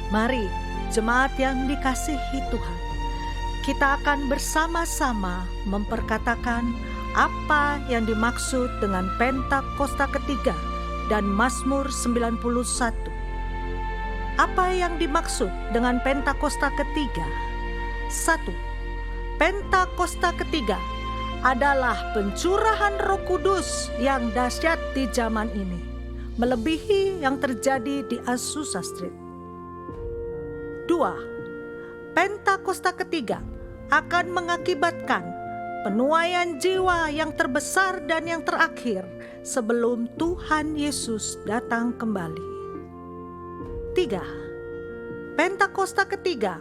Mari, jemaat yang dikasihi Tuhan, kita akan bersama-sama memperkatakan apa yang dimaksud dengan Pentakosta ketiga dan Mazmur 91. Apa yang dimaksud dengan Pentakosta ketiga? 1. Pentakosta ketiga adalah pencurahan Roh Kudus yang dahsyat di zaman ini, melebihi yang terjadi di Azusa Street. 2. Pentakosta ketiga akan mengakibatkan penuaian jiwa yang terbesar dan yang terakhir sebelum Tuhan Yesus datang kembali. 3. Pentakosta ketiga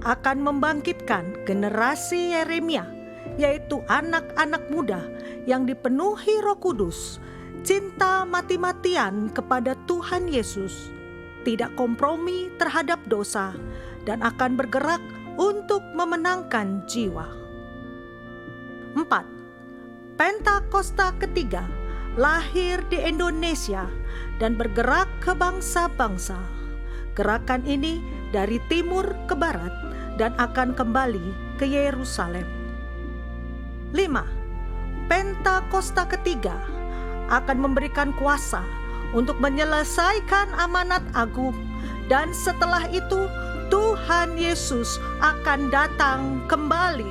akan membangkitkan generasi Yeremia, yaitu anak-anak muda yang dipenuhi Roh Kudus, cinta mati-matian kepada Tuhan Yesus, tidak kompromi terhadap dosa, dan akan bergerak untuk memenangkan jiwa. 4. Pentakosta ketiga lahir di Indonesia dan bergerak ke bangsa-bangsa. Gerakan ini dari timur ke barat dan akan kembali ke Yerusalem. 5. Pentakosta ketiga akan memberikan kuasa untuk menyelesaikan amanat agung, dan setelah itu Tuhan Yesus akan datang kembali.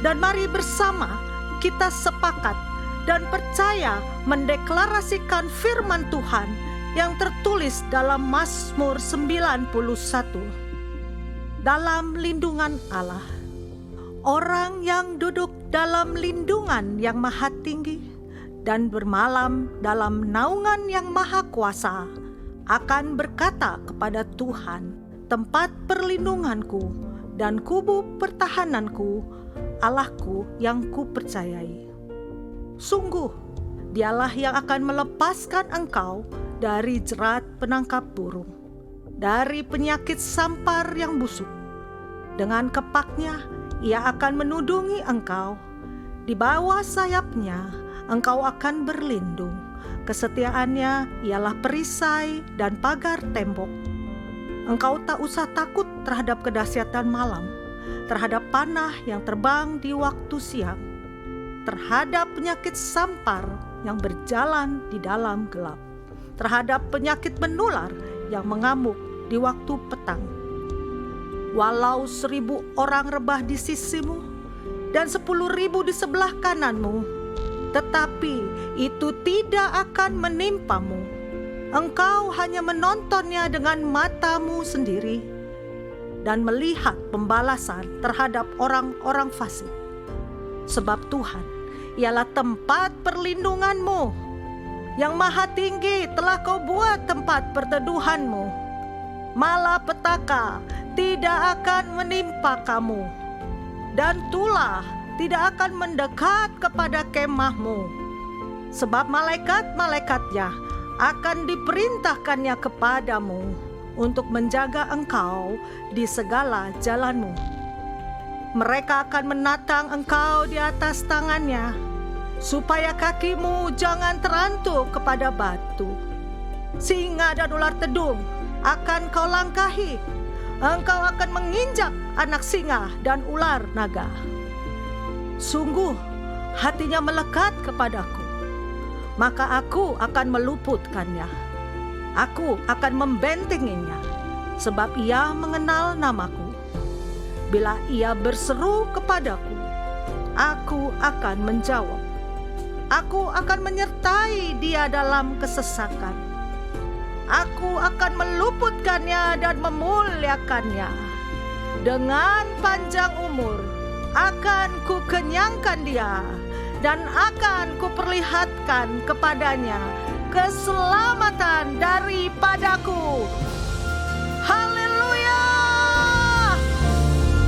Dan mari bersama kita sepakat dan percaya mendeklarasikan firman Tuhan yang tertulis dalam Mazmur 91. Dalam lindungan Allah, orang yang duduk dalam lindungan yang maha tinggi dan bermalam dalam naungan yang maha kuasa akan berkata kepada Tuhan, tempat perlindunganku dan kubu pertahananku, Allahku yang kupercayai. Sungguh, dialah yang akan melepaskan engkau dari jerat penangkap burung, dari penyakit sampar yang busuk. Dengan kepaknya ia akan menudungi engkau, di bawah sayapnya engkau akan berlindung. Kesetiaannya ialah perisai dan pagar tembok. Engkau tak usah takut terhadap kedahsyatan malam, terhadap panah yang terbang di waktu siang, terhadap penyakit sampar yang berjalan di dalam gelap, terhadap penyakit menular yang mengamuk di waktu petang. Walau 1.000 orang rebah di sisimu dan 10.000 di sebelah kananmu, tetapi itu tidak akan menimpamu. Engkau hanya menontonnya dengan matamu sendiri dan melihat pembalasan terhadap orang-orang fasik. Sebab Tuhan ialah tempat perlindunganmu, yang maha tinggi telah kau buat tempat perteduhanmu. Malapetaka tidak akan menimpa kamu, dan tulah tidak akan mendekat kepada kemahmu. Sebab malaikat-malaikatnya akan diperintahkannya kepadamu untuk menjaga engkau di segala jalanmu. Mereka akan menatang engkau di atas tangannya, supaya kakimu jangan terantuk kepada batu. Singa dan ular tedung akan kau langkahi. Engkau akan menginjak anak singa dan ular naga. Sungguh hatinya melekat kepadaku, maka aku akan meluputkannya. Aku akan membentenginya, sebab ia mengenal namaku. Bila ia berseru kepadaku, aku akan menjawab. Aku akan menyertai dia dalam kesesakan. Aku akan meluputkannya dan memuliakannya. Dengan panjang umur akan kukenyangkan dia, dan akan kuperlihatkan kepadanya keselamatan daripadaku. Haleluya!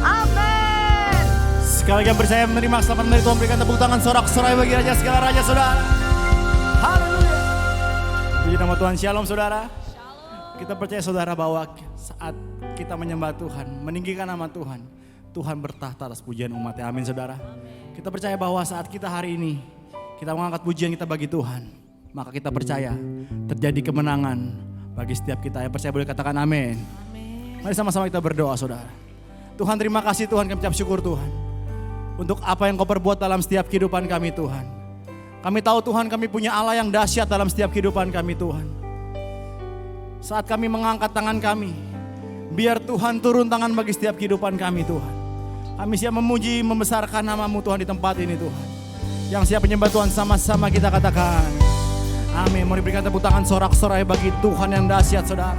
Amin. Sekali lagi yang percaya menerima keselamatan dari Tuhan, berikan tepuk tangan sorak-sorai bagi Raja segala Raja, saudara. Haleluya. Puji nama Tuhan. Shalom, saudara. Kita percaya, saudara, bahwa saat kita menyembah Tuhan, meninggikan nama Tuhan, Tuhan bertahta atas pujian umatnya. Amin, saudara. Kita percaya bahwa saat kita hari ini, kita mengangkat pujian kita bagi Tuhan, maka kita percaya terjadi kemenangan, bagi setiap kita. Yang percaya boleh katakan amin. Mari sama-sama kita berdoa saudara. Tuhan terima kasih Tuhan, kami ucap syukur Tuhan. Untuk apa yang kau perbuat dalam setiap kehidupan kami Tuhan. Kami tahu Tuhan kami punya Allah yang dahsyat dalam setiap kehidupan kami Tuhan. Saat kami mengangkat tangan kami, biar Tuhan turun tangan bagi setiap kehidupan kami Tuhan. Kami siap memuji, membesarkan nama-Mu Tuhan di tempat ini Tuhan. Yang siap menyembah Tuhan sama-sama kita katakan amin. Mau diberikan tepuk tangan sorak-sorai bagi Tuhan yang dahsyat saudara.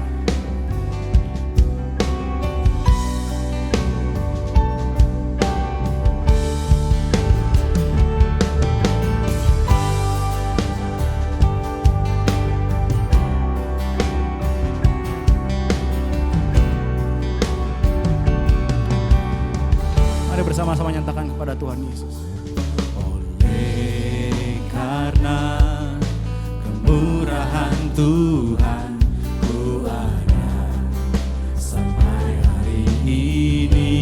Mari bersama-sama nyatakan kepada Tuhan Yesus. Oleh karena kemurahan Tuhan, ku ada sampai hari ini.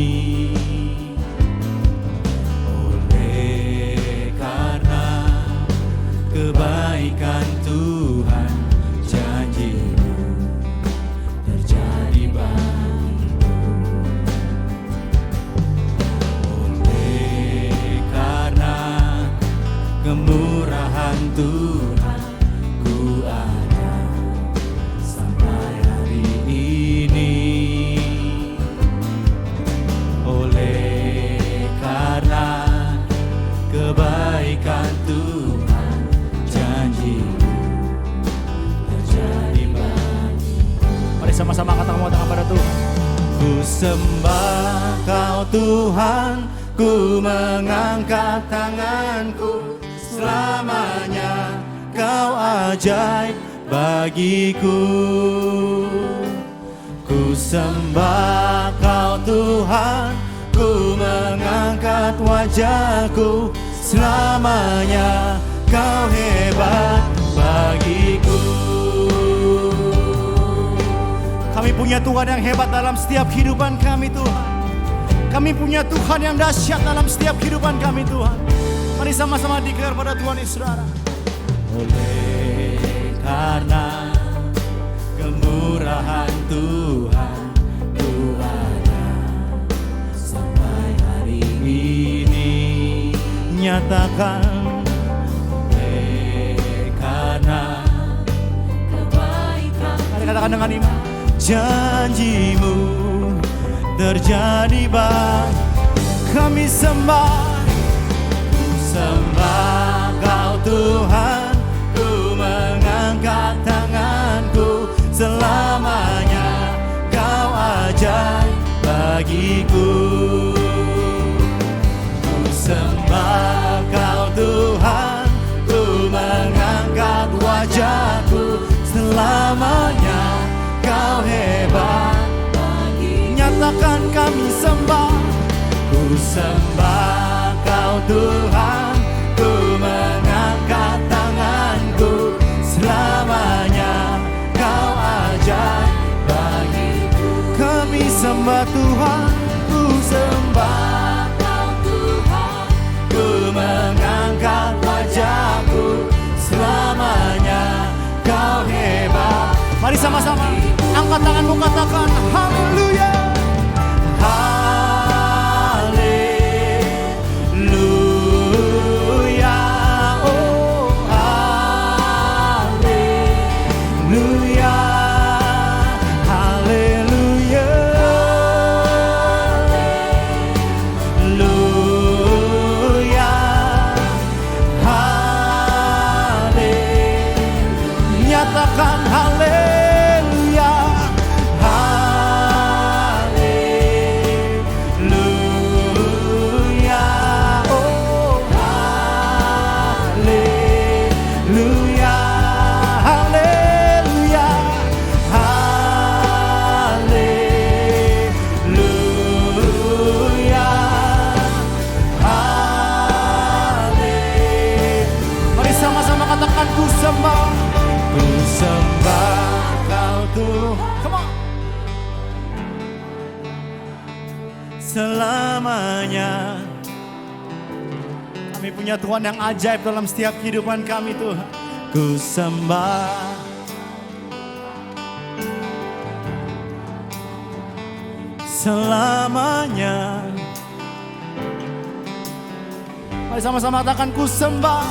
Oleh karena kebaikan Tuhan, janji-Mu terjadi bagiku. Oleh karena kemurahan Tuhan, ku ada sampai hari ini. Oleh karena kebaikan Tuhan, janji-Mu terjadi bagiku. Mari sama-sama katakan pada Tuhan. Ku sembah Kau Tuhan, ku mengangkat tanganku, selamanya Kau ajaib bagiku. Ku sembah Kau Tuhan, ku mengangkat wajahku, selamanya Kau hebat bagiku. Kami punya Tuhan yang hebat dalam setiap kehidupan kami Tuhan. Kami punya Tuhan yang dahsyat dalam setiap kehidupan kami Tuhan. Mari sama-sama declare pada Tuhan Yesus saudara. Oleh karena kemurahan Tuhan, ku ada sampai hari ini. Nyatakan oleh karena kebaikan. Mari katakan dengan iman. Janji-Mu terjadi baik. Kami sembah, ku sembah Kau Tuhan, ku mengangkat tanganku, selamanya Kau ajaib bagiku. Ku sembah Kau Tuhan, ku mengangkat wajahku, selamanya Kau hebat bagiku. Nyatakan kami sembah, ku sembah Kau Tuhan, ku mengangkat tanganku, selamanya Kau ajaib bagiku. Kami sembah Tuhan, ku sembah Kau Tuhan, ku mengangkat wajahku, selamanya Kau hebat. Mari sama-sama angkat tanganmu, katakan haleluya. Haleluya, oh haleluya, haleluya, haleluya, haleluya. Nyatakan haleluya, haleluya, oh haleluya, haleluya, haleluya, haleluya. Mari sama-sama katakan ku sembah. Ku sembah Kau Tuhan, come on. Selamanya kami punya Tuhan yang ajaib dalam setiap kehidupan kami Tuhan. Ku sembah selamanya. Mari sama-sama katakan ku sembah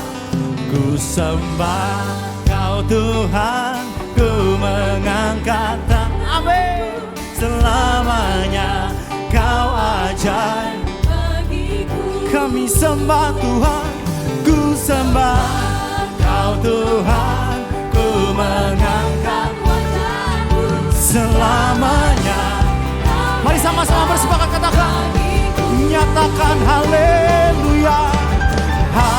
Kau Tuhan, ku mengangkat tangan. Amin. Selamanya Kau ajaib bagiku. Kami sembah Tuhan, ku sembah Kau Tuhan, ku mengangkat wajahku selamanya. Mari sama-sama bersepakat katakan, nyatakan haleluya. Haleluya,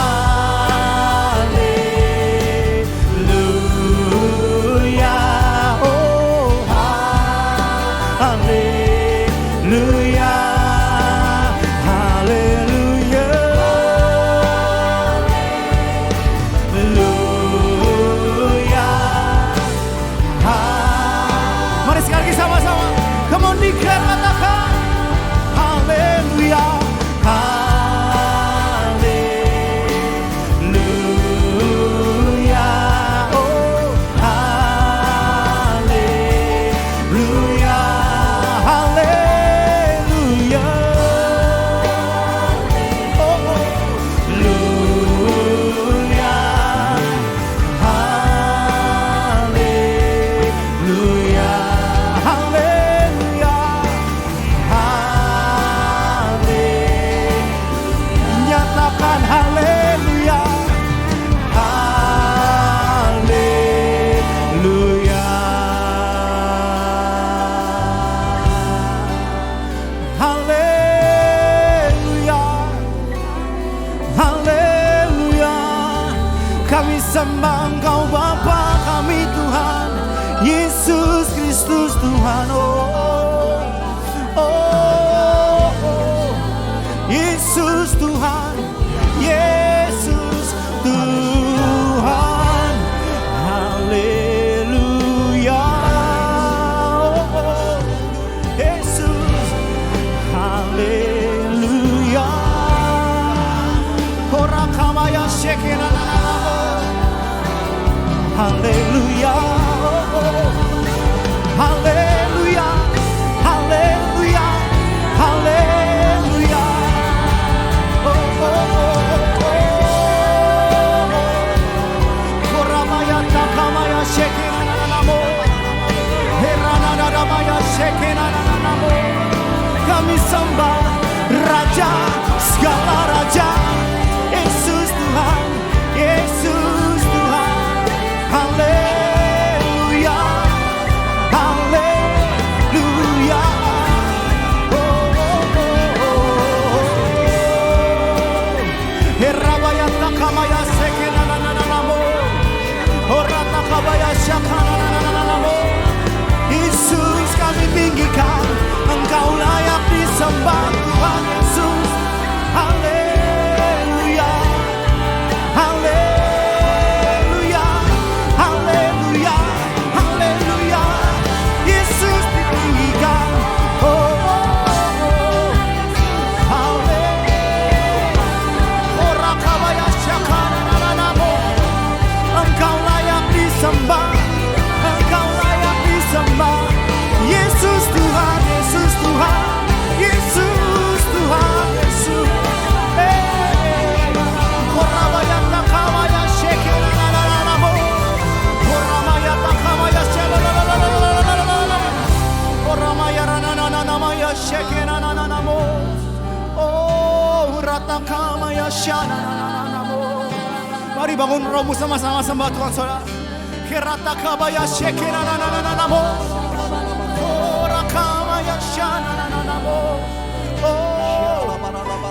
oh haleluya, haleluya, haleluya. Mari sekali lagi sama-sama, come on declare, katakan haleluya. Sembah Engkau Bapa kami Tuhan, Yesus Kristus Tuhan. Yesus Tuhan, Yesus Tuhan. Haleluya. Yesus, haleluya. Korakamaya shekena. Haleluya, haleluya, haleluya, haleluya. Koramaya takamaya shekena namo, herana nadamaya shekena namo. Kami sembah Raja segala raja, Yesus Tuhan, Yesus Tuhan. Haleluya, haleluya. Herabaya takamaya sekena nananamo, orata kabaya shakana nananamo. Yesus kami tinggikan, Engkau layak disembah Tuhan Yesus. Haleluya, haleluya. Haleluya, haleluya, Yesus ditinggikan. Orakabaya syakana nanamo. Engkau layak disembah, Engkau layak disembah. Yesus Tuhan, Yesus Tuhan, Yesus Tuhan, Yesus. Korabaya takabaya shekena nanamo. Koramaya takamaya shalalalalalalala. Koramaya ranananamaya shekena nanamo. Oh, ratakamaya shanananamo. Mari bangun rohmu sama-sama sembah Tuhan saudara. Keratakabaya shekena nananamo. Korakamaya shanananamo. Oh,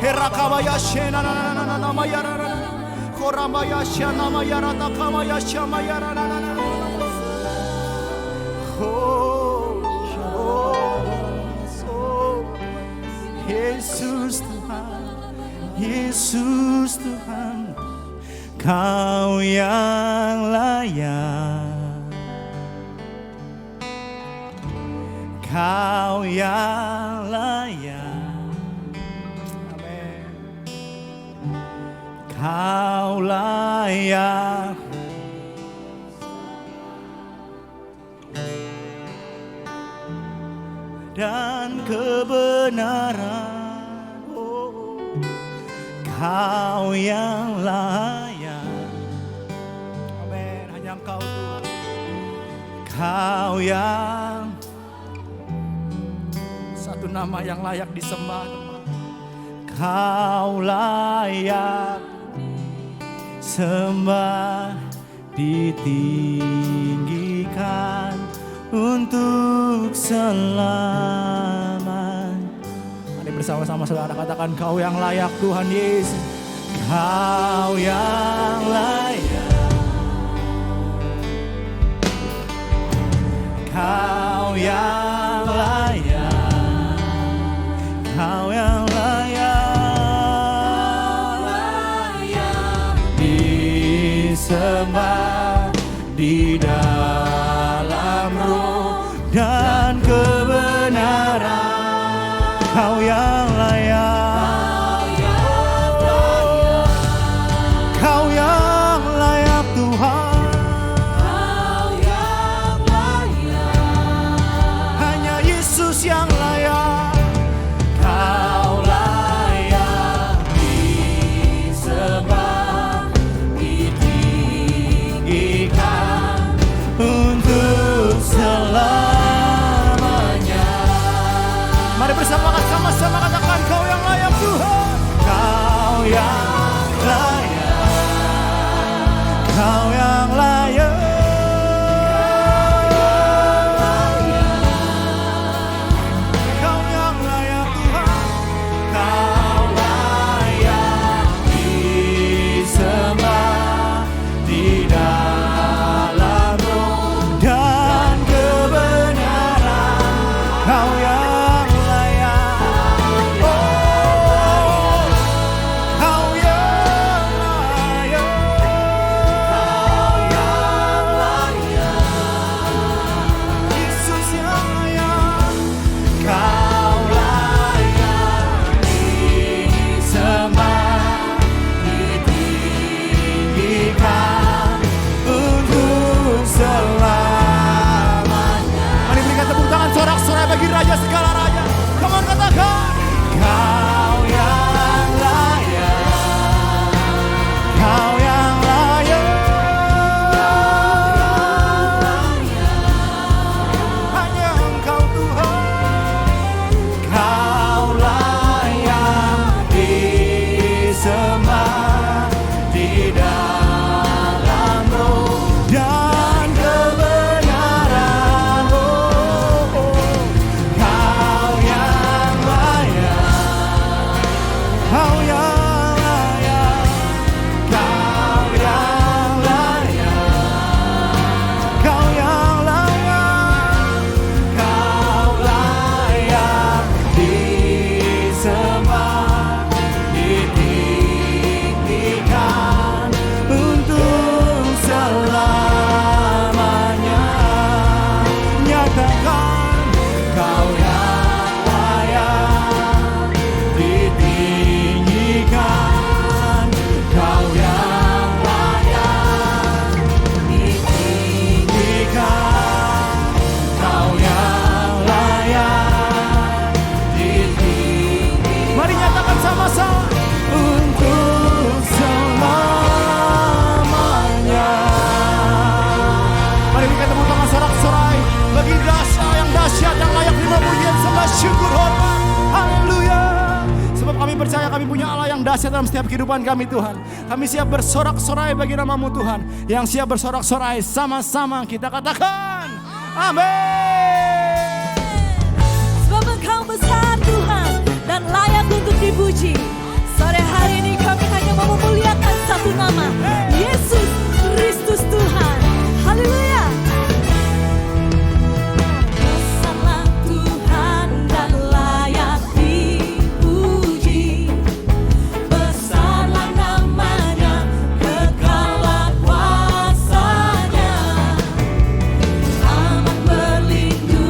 herakabaya shenananamaya. Koramaya shanamaya ratakamaya shamaya rananana. Yesus Tuhan, Yesus Tuhan, Kau yang layak, Kau yang layak. Amin. Kau layak. Dan kebenaran. Oh, Kau yang layak. Amin. Hanya Engkau Tuhan. Kau yang satu nama yang layak disembah. Kau layak sembah, ditinggikan untuk selamat. Mari bersama-sama saudara katakan, Kau yang layak Tuhan Yesus. Kau yang layak. Kau yang layak. Kau yang layak disembah di dalam roh dan kebenaran. Kau yang layak. Kau yang layak Tuhan. Kau yang layak. Hanya Yesus yang layak. Kau layak disembah, ditinggikan untuk selamanya. Mari bersama-sama katakan, Kau yang layak Tuhan. Kau yang layak. Kau yang layak. Kau yang layak Tuhan. Kau layak disembah di dalam roh dan kebenaran. Kau yang layak. Oh, Kau yang layak. Kau yang layak. Yesus yang layak. Kau layak disembah, ditinggikan untuk selamanya. Mari berikan tepuk tangan sorak-sorai bagi Raja segala raja. Come on, katakan, Kau yang layak. Kau yang layak. Hanya Engkau Tuhan. Kau layak disembah di dalam roh dan kebenaran. Oh, Kau yang layak. Kau yang layak. Kau yang layak. Kau yang layak. Kau layak disembah, ditinggikan untuk selamanya. Nyatakan, Kau yang layak ditinggikan. Kau yang layak ditinggikan. Kau yang layak ditinggikan. Mari nyatakan sama-sama, untuk selamanya. Mari berikan tepuk tangan sorak-sorai bagi Rasa yang dahsyat, yang layak terima pujian, sembah, syukur, hormat. Haleluya. Sebab kami percaya kami punya Allah yang dahsyat dalam setiap kehidupan kami Tuhan. Kami siap bersorak-sorai bagi nama-Mu Tuhan. Yang siap bersorak-sorai sama-sama kita katakan, amin. Sebab Engkau besar Tuhan dan layak untuk dipuji. Sore hari ini kami hanya mau memuliakan satu nama, Yesus Kristus Tuhan. Haleluya. Besarlah Tuhan dan layak dipuji. Besarlah namanya, kekallah kuasanya. Aman berlindung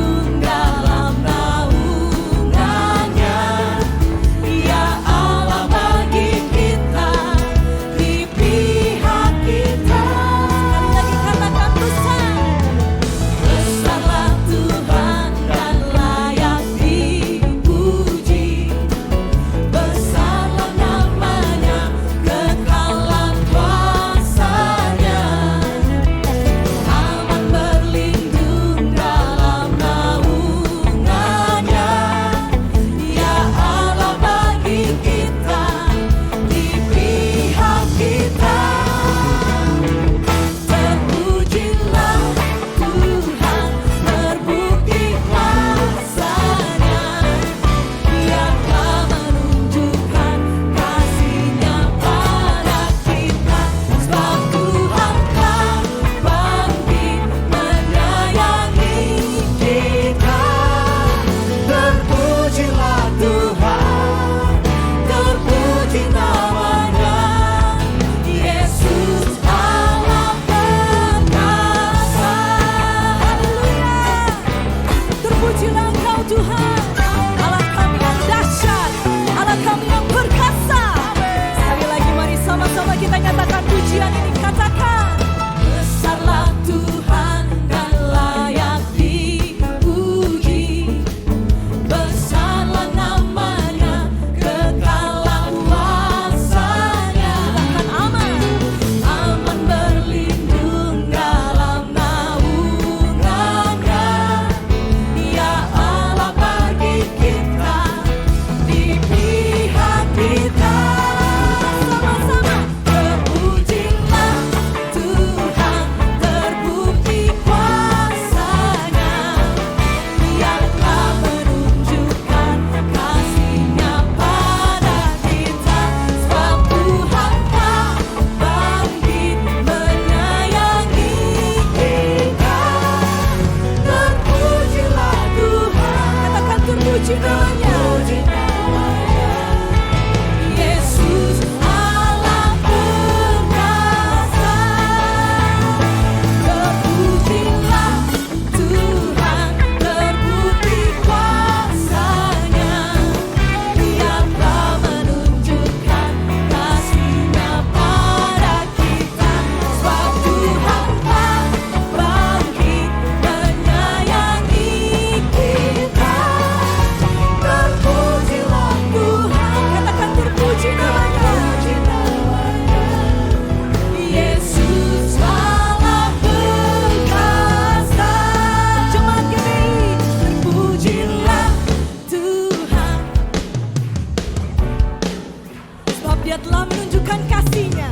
Dia telah menunjukkan kasih-Nya.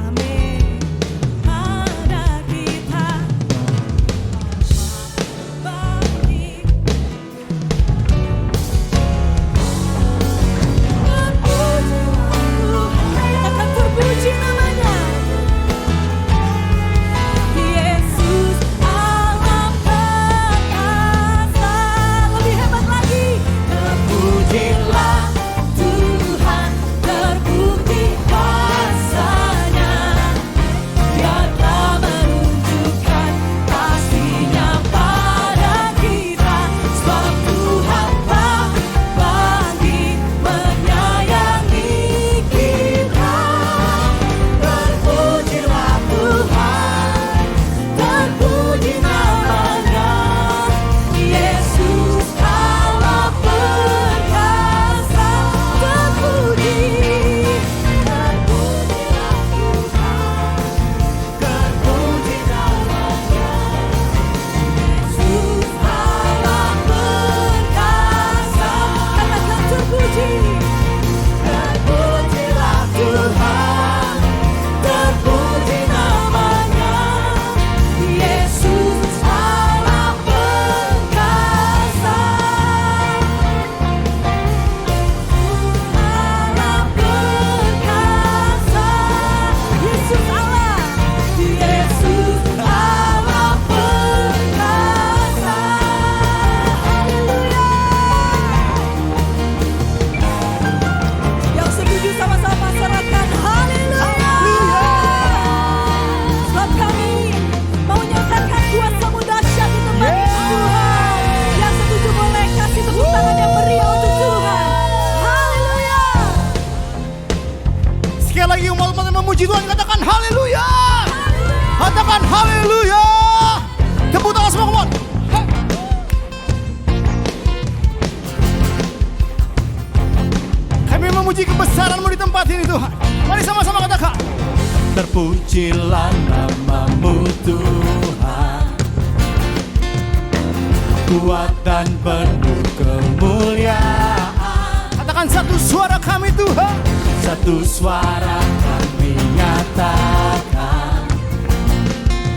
Amin. Pada kita bagi katakan terpuji namanya. Yesus Allah perkasa. Lebih hebat lagi. Terpujilah Tuhan, terbukti kuasa-Nya. Dia telah menunjukkan kasih-Nya pada kita. Sebab Tuhan telah bagi menyayangi kita. Terpujilah Tuhan, terpuji namanya. Yesus Allah perkasa. Terpuji, terpujilah Tuhan, terpuji namanya. Yesus Allah perkasa. Katakan terpuji. Terpujilah Tuhan, terpuji namanya. Yesus Allah perkasa. Allah perkasa. Yesus Allah, Yesus Allah perkasa. Haleluya. Yang setuju sama-sama masyarakat, haleluya. Sebab kami mau nyatakan kuasa-Mu dahsyat di tempat ini Tuhan. Yang setuju boleh kasih tepuk tangan yang meriah untuk Tuhan. Haleluya. Sekali lagi umat-umat yang memuji Tuhan katakan haleluya. Katakan haleluya. Tepuk tangan semua umat. Kami memuji kebesaran-Mu di tempat ini Tuhan. Mari sama-sama katakan. Terpujilah nama-Mu Tuhan, kuat dan penuh kemuliaan. Katakan satu suara kami Tuhan. Satu suara kami nyatakan,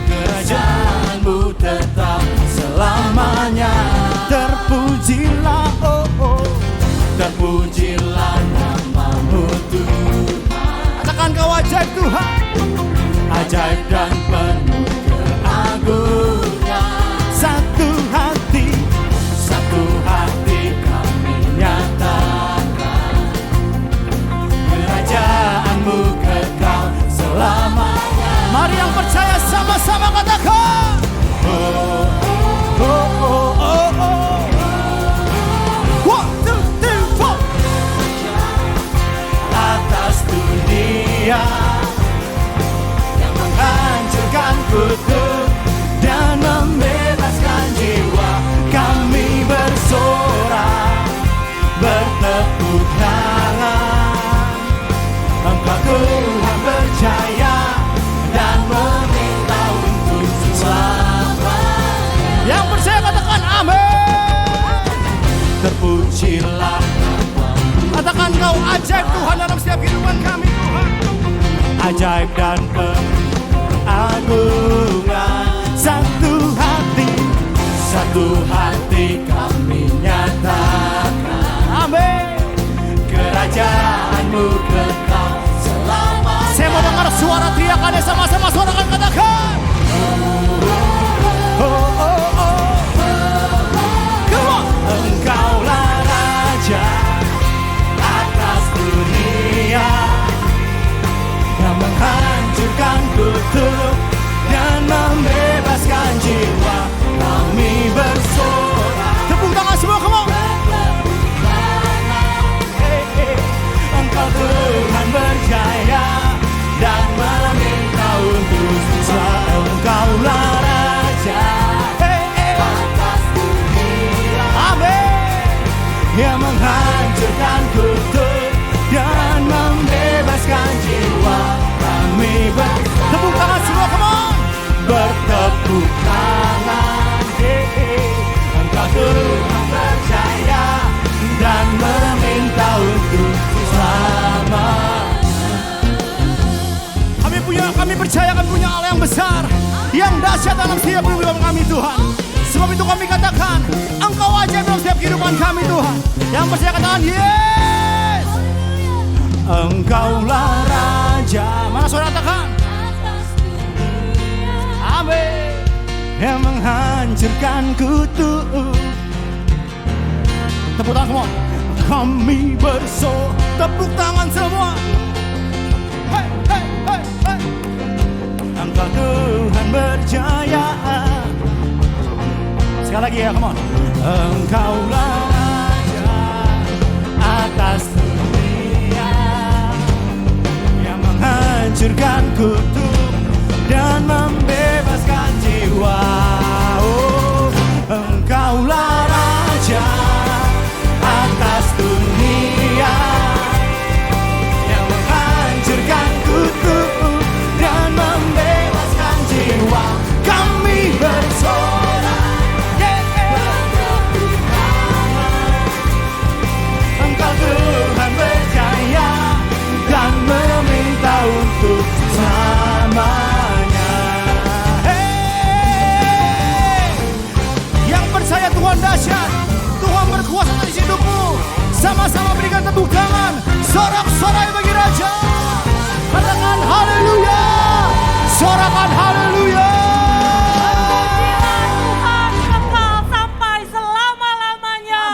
kerajaan-Mu tetap selamanya. Terpujilah, oh oh, terpujilah nama-Mu Tuhan. Katakan Kau ajaib Tuhan, ajaib dan penuh keagungan. Satu hati kami nyatakan, kerajaan-Mu kekal selamanya. Mari yang percaya sama-sama katakan. Oh, oh, oh, oh, oh. 1, 2, 3, 4. Atas dunia yang menghancurkan kutuk dan membebaskan jiwa, kami bersorak, bertepuk tangan. Engkau Tuhan percaya dan meminta untuk selamanya. Yang percaya katakan amin. Terpujilah nama-Mu. Katakan Kau ajaib Tuhan dalam setiap kehidupan kami Tuhan. Ajaib dan pengagungan. Satu hati kami nyatakan. Amin. Kerajaan-Mu kekal selamanya. Saya mau dengar suara teriakannya sama-sama suarakan katakan. Oh, oh, oh. Come on. Engkaulah Raja atas dunia yang menghancurkan kutuk dan membebaskan jiwa, kami bersorak. Tepuk tangan semua, come on. Engkau Tuhan berjaya dan meminta untuk selalu. Engkaulah Raja atas dunia, amin, yang menghancurkan kutuk dan membebaskan jiwa, kami bertepuk tangan semua, come on. Bertepuk tangan, Engkau Tuhan percaya dan meminta untuk selalu. besar, yang dahsyat dalam setiap kehidupan kami Tuhan. Sebab itu kami katakan, Engkau ajaib dalam setiap kehidupan kami Tuhan. Yang percaya katakan, yes! Engkaulah Raja. Mana suara katakan? Amin. Yang menghancurkan kutu. Tepuk tangan semua. Kami tepuk tangan semua. Hey, hey, hey, hey. Engkau Tuhan berjaya. Sekali lagi ya, come on. Engkaulah Raja atas dunia, yang menghancurkan kutuk dan membebaskan jiwa. Oh, Engkaulah Raja atas dunia, yang menghancurkan kutuk dan membebaskan jiwa. Kami bersorak. Engkau Tuhan berjaya dan meminta untuk selamanya. Hey! Yang percaya Tuhan dahsyat, Tuhan berkuasa atas hidupmu. Sama-sama berikan tepuk tangan, sorak-sorai bagi Raja. Katakan haleluya, sorakan haleluya. Tuhan kekal sampai selama-lamanya.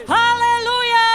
Haleluya.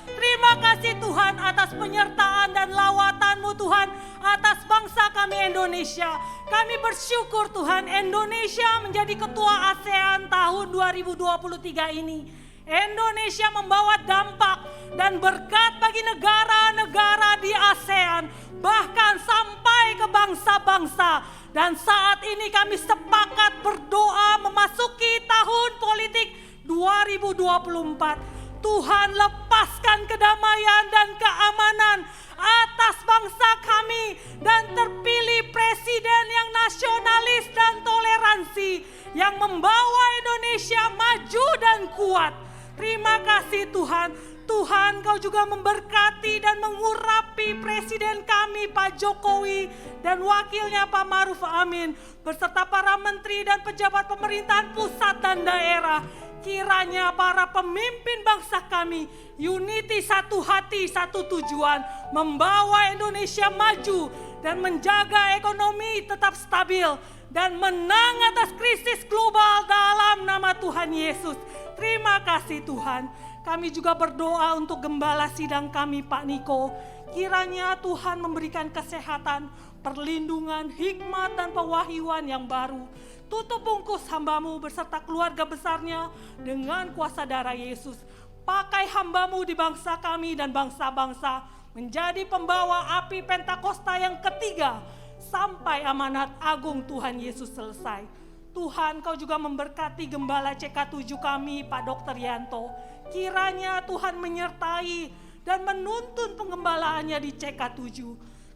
Terima kasih Tuhan atas penyertaan dan lawatan-Mu Tuhan atas bangsa kami Indonesia. Kami bersyukur Tuhan Indonesia menjadi ketua ASEAN tahun 2023 ini. Indonesia membawa dampak dan berkat bagi negara-negara di ASEAN, bahkan sampai ke bangsa-bangsa. Dan saat ini kami sepakat berdoa memasuki tahun politik 2024. Tuhan lepaskan kedamaian dan keamanan atas bangsa kami dan terpilih presiden yang nasionalis dan toleransi yang membawa Indonesia maju dan kuat. Terima kasih Tuhan. Tuhan Kau juga memberkati dan mengurapi presiden kami Pak Jokowi dan wakilnya Pak Maruf Amin beserta para menteri dan pejabat pemerintahan pusat dan daerah. Kiranya para pemimpin bangsa kami unity, satu hati, satu tujuan, membawa Indonesia maju dan menjaga ekonomi tetap stabil dan menang atas krisis global dalam nama Tuhan Yesus. Terima kasih Tuhan. Kami juga berdoa untuk gembala sidang kami Pak Niko. Kiranya Tuhan memberikan kesehatan, perlindungan, hikmat dan pewahyuan yang baru. Tutup bungkus hamba-Mu beserta keluarga besarnya dengan kuasa darah Yesus. Pakai hamba-Mu di bangsa kami dan bangsa-bangsa menjadi pembawa api Pentakosta yang ketiga sampai amanat agung Tuhan Yesus selesai. Tuhan Kau juga memberkati gembala CK7 kami Pak Dr. Yanto. Kiranya Tuhan menyertai dan menuntun pengembalaannya di CK7.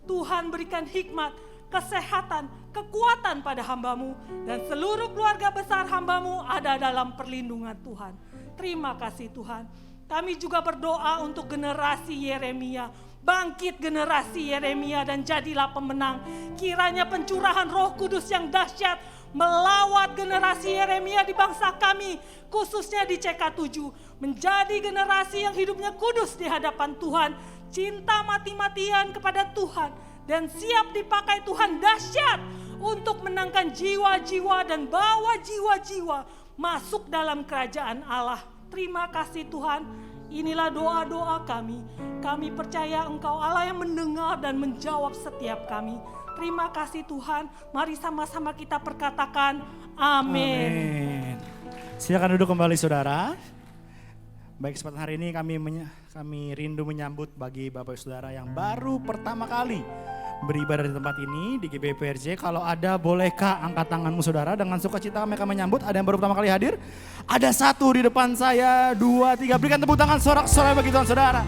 Tuhan berikan hikmat, kesehatan, kekuatan pada hamba-Mu dan seluruh keluarga besar hamba-Mu ada dalam perlindungan Tuhan. Terima kasih Tuhan. Kami juga berdoa untuk generasi Yeremia. Bangkit generasi Yeremia dan jadilah pemenang. Kiranya pencurahan Roh Kudus yang dahsyat melawat generasi Yeremia di bangsa kami, khususnya di CK7, menjadi generasi yang hidupnya kudus di hadapan Tuhan, cinta mati-matian kepada Tuhan, dan siap dipakai Tuhan dahsyat untuk menangkan jiwa-jiwa dan bawa jiwa-jiwa masuk dalam kerajaan Allah. Terima kasih Tuhan, inilah doa-doa kami. Kami percaya Engkau Allah yang mendengar dan menjawab setiap kami. Terima kasih Tuhan, mari sama-sama kita perkatakan amin. Amin. Silakan duduk kembali saudara. Baik, kesempatan hari ini kami rindu menyambut bagi Bapak Saudara yang baru pertama kali beribadah di tempat ini di GBPRJ. Kalau ada, bolehkah angkat tanganmu saudara? Dengan sukacita kami akan menyambut. Ada yang baru pertama kali hadir? Ada satu di depan saya, 2, 3. Berikan tepuk tangan sorak-sorai bagi Tuhan saudara.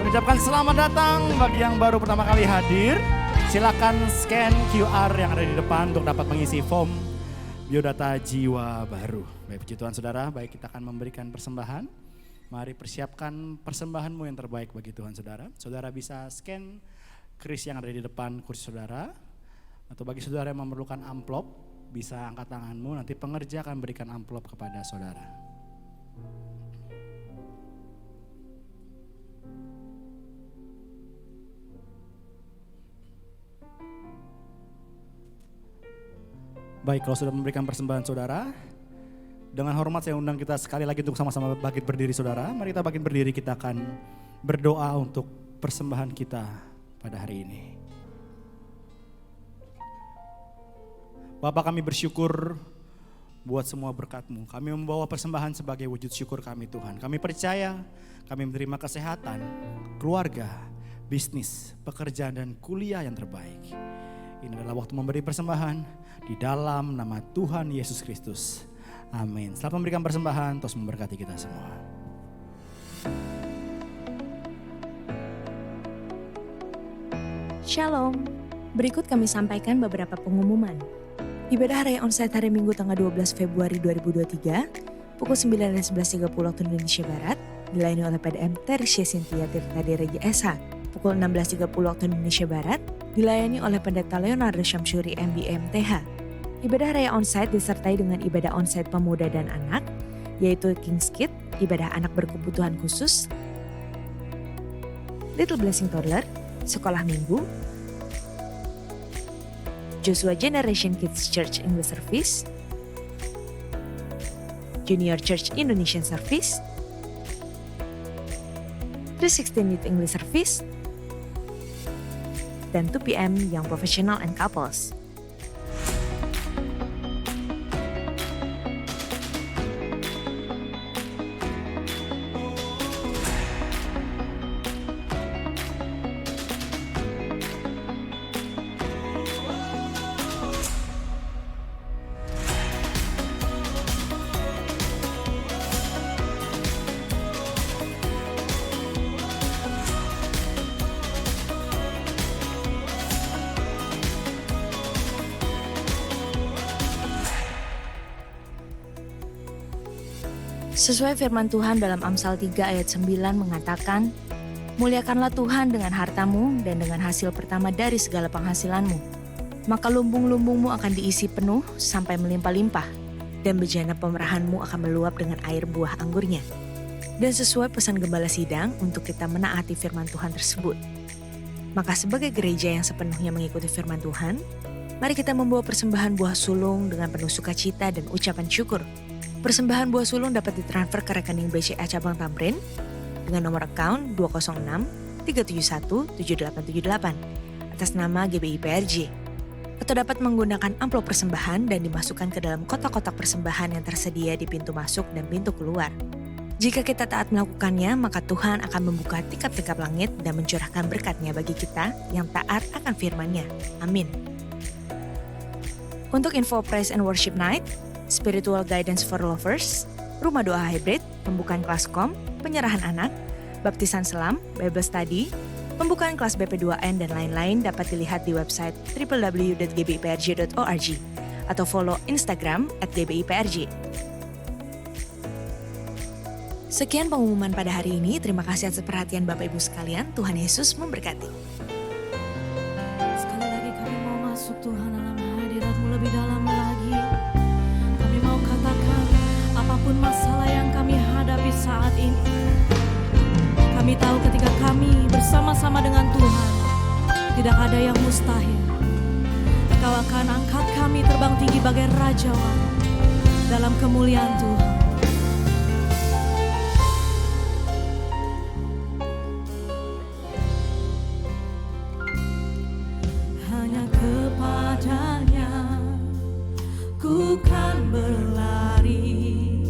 Mengucapkan selamat datang bagi yang baru pertama kali hadir. Silakan scan QR yang ada di depan untuk dapat mengisi form biodata jiwa baru. Baik, puji Tuhan saudara, baik kita akan memberikan persembahan. Mari persiapkan persembahanmu yang terbaik bagi Tuhan saudara. Saudara bisa scan kris yang ada di depan kursi saudara. Atau bagi saudara yang memerlukan amplop, bisa angkat tanganmu, nanti pengerja akan berikan amplop kepada saudara. Baik, kalau sudah memberikan persembahan saudara, dengan hormat saya undang kita sekali lagi untuk sama-sama bangkit berdiri saudara. Mari kita bangkit berdiri, kita akan berdoa untuk persembahan kita pada hari ini. Bapa, kami bersyukur buat semua berkat-Mu. Kami membawa persembahan sebagai wujud syukur kami Tuhan. Kami percaya kami menerima kesehatan, keluarga, bisnis, pekerjaan dan kuliah yang terbaik. Ini adalah waktu memberi persembahan di dalam nama Tuhan Yesus Kristus. Amin. Selamat memberikan persembahan, terus memberkati kita semua. Shalom. Berikut kami sampaikan beberapa pengumuman. Ibadah Raya Onsite hari Minggu tanggal 12 Februari 2023 pukul 9 dan 11.30 waktu Indonesia Barat dilayani oleh PDM Tersia Cynthia Tirta Direja SH. Pukul 16.30 waktu Indonesia Barat dilayani oleh Pendeta Leonardo Syamsuri MBM TH. Ibadah Raya Onsite disertai dengan ibadah onsite pemuda dan anak, yaitu King's Kid, ibadah anak berkebutuhan khusus, Little Blessing Toddler, sekolah minggu, Joshua Generation Kids Church English Service, Junior Church Indonesian Service, 316 Youth English Service, dan 2 PM Young Professional and Couples. Sesuai firman Tuhan dalam Amsal 3 ayat 9 mengatakan, muliakanlah Tuhan dengan hartamu dan dengan hasil pertama dari segala penghasilanmu. Maka lumbung-lumbungmu akan diisi penuh sampai melimpah-limpah, dan bejana pemerahanmu akan meluap dengan air buah anggurnya. Dan sesuai pesan Gembala Sidang untuk kita menaati firman Tuhan tersebut. Maka sebagai gereja yang sepenuhnya mengikuti firman Tuhan, mari kita membawa persembahan buah sulung dengan penuh sukacita dan ucapan syukur. Persembahan buah sulung dapat ditransfer ke rekening BCA Cabang Tamrin dengan nomor account 206 371 7878 atas nama GBI PRJ. Atau dapat menggunakan amplop persembahan dan dimasukkan ke dalam kotak-kotak persembahan yang tersedia di pintu masuk dan pintu keluar. Jika kita taat melakukannya, maka Tuhan akan membuka tingkap-tingkap langit dan mencurahkan berkat-Nya bagi kita yang taat akan firman-Nya. Amin. Untuk info Praise and Worship Night, Spiritual Guidance for Lovers, Rumah Doa Hybrid, pembukaan kelas KOM, penyerahan anak, baptisan selam, Bible Study, pembukaan kelas BP2N dan lain-lain dapat dilihat di website www.gbiprj.org atau follow Instagram @gbiprj. Sekian pengumuman pada hari ini. Terima kasih atas perhatian Bapak Ibu sekalian. Tuhan Yesus memberkati. Sekali lagi kami mau masuk Tuhan dalam hadirat-Mu lebih dalam lagi. Kami mau katakan apapun masalah yang kami hadapi saat ini. Kami tahu ketika kami bersama-sama dengan Tuhan, tidak ada yang mustahil. Engkau akan angkat kami terbang tinggi bagai rajawan dalam kemuliaan Tuhan. Hanya kepadanya ku kan berlari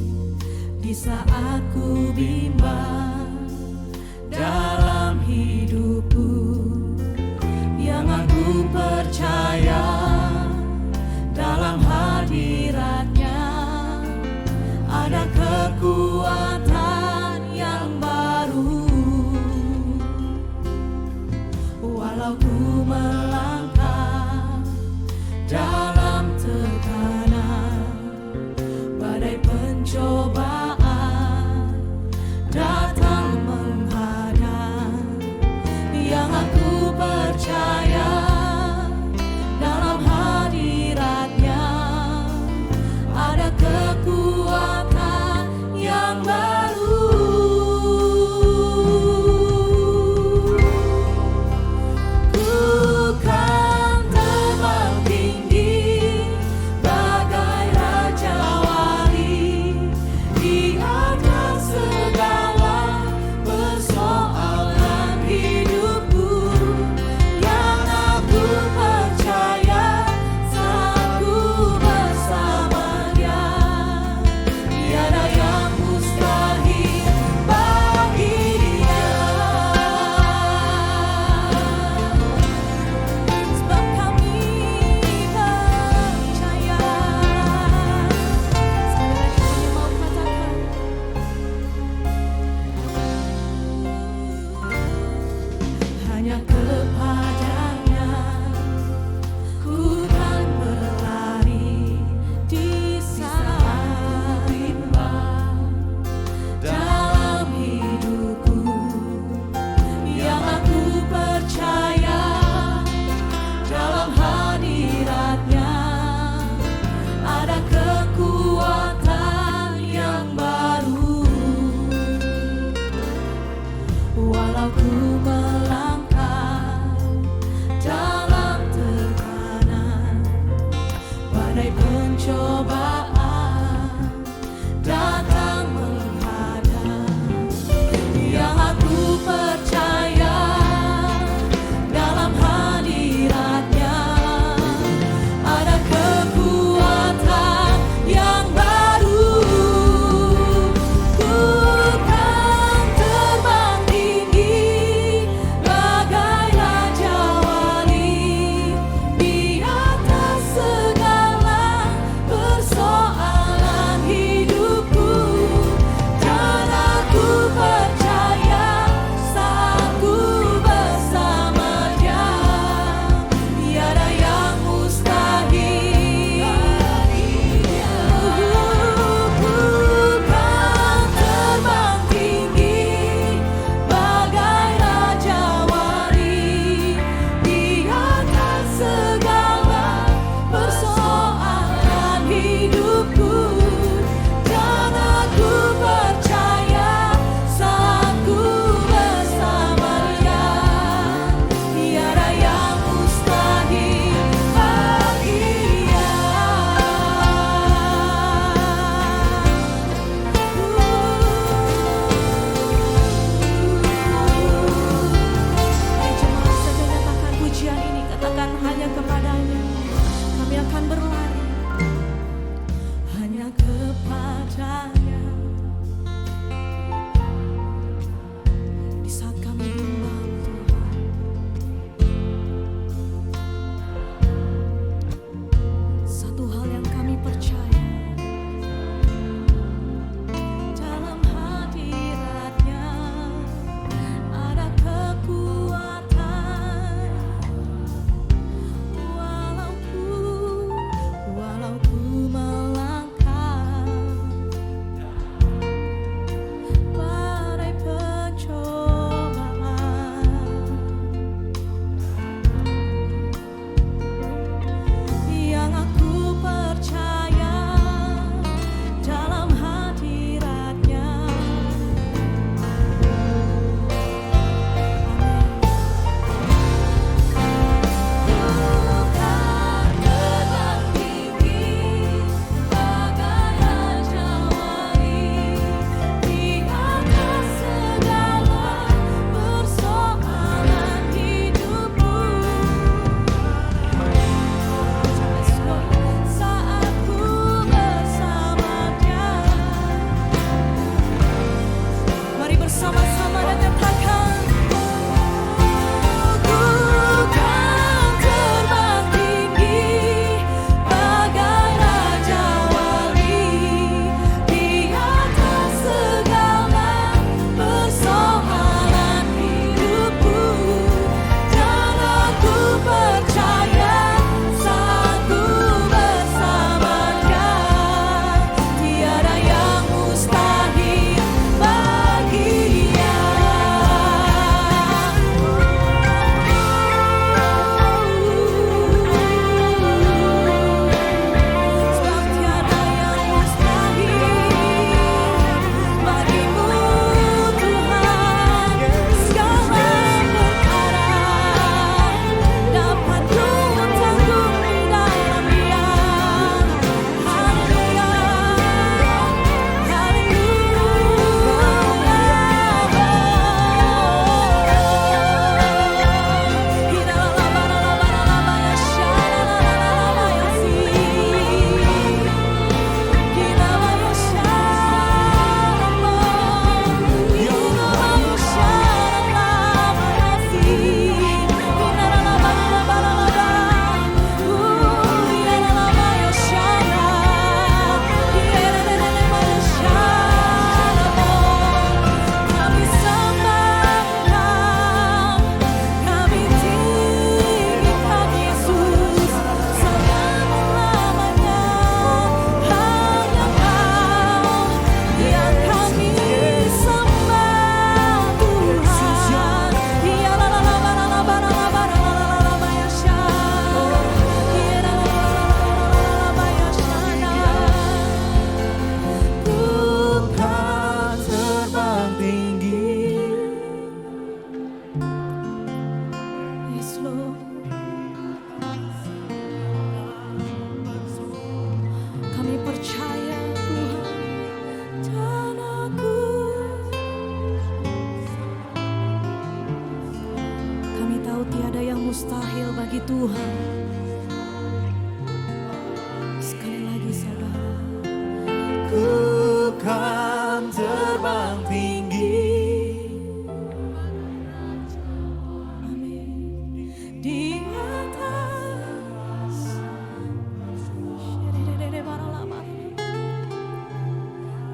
di saat ku bimbang dalam hidupku, yang aku percaya dalam hadirat-Nya Walau ku melangkah dalam tekanan, badai pencobaan datang menghadap, yang aku percaya dalam hadiratnya ada kekuatan yang baru. Ku kan terbang tinggi mustahil bagi Tuhan. Sekali lagi saudara. Ku kan terbang tinggi. Amin. Di atas.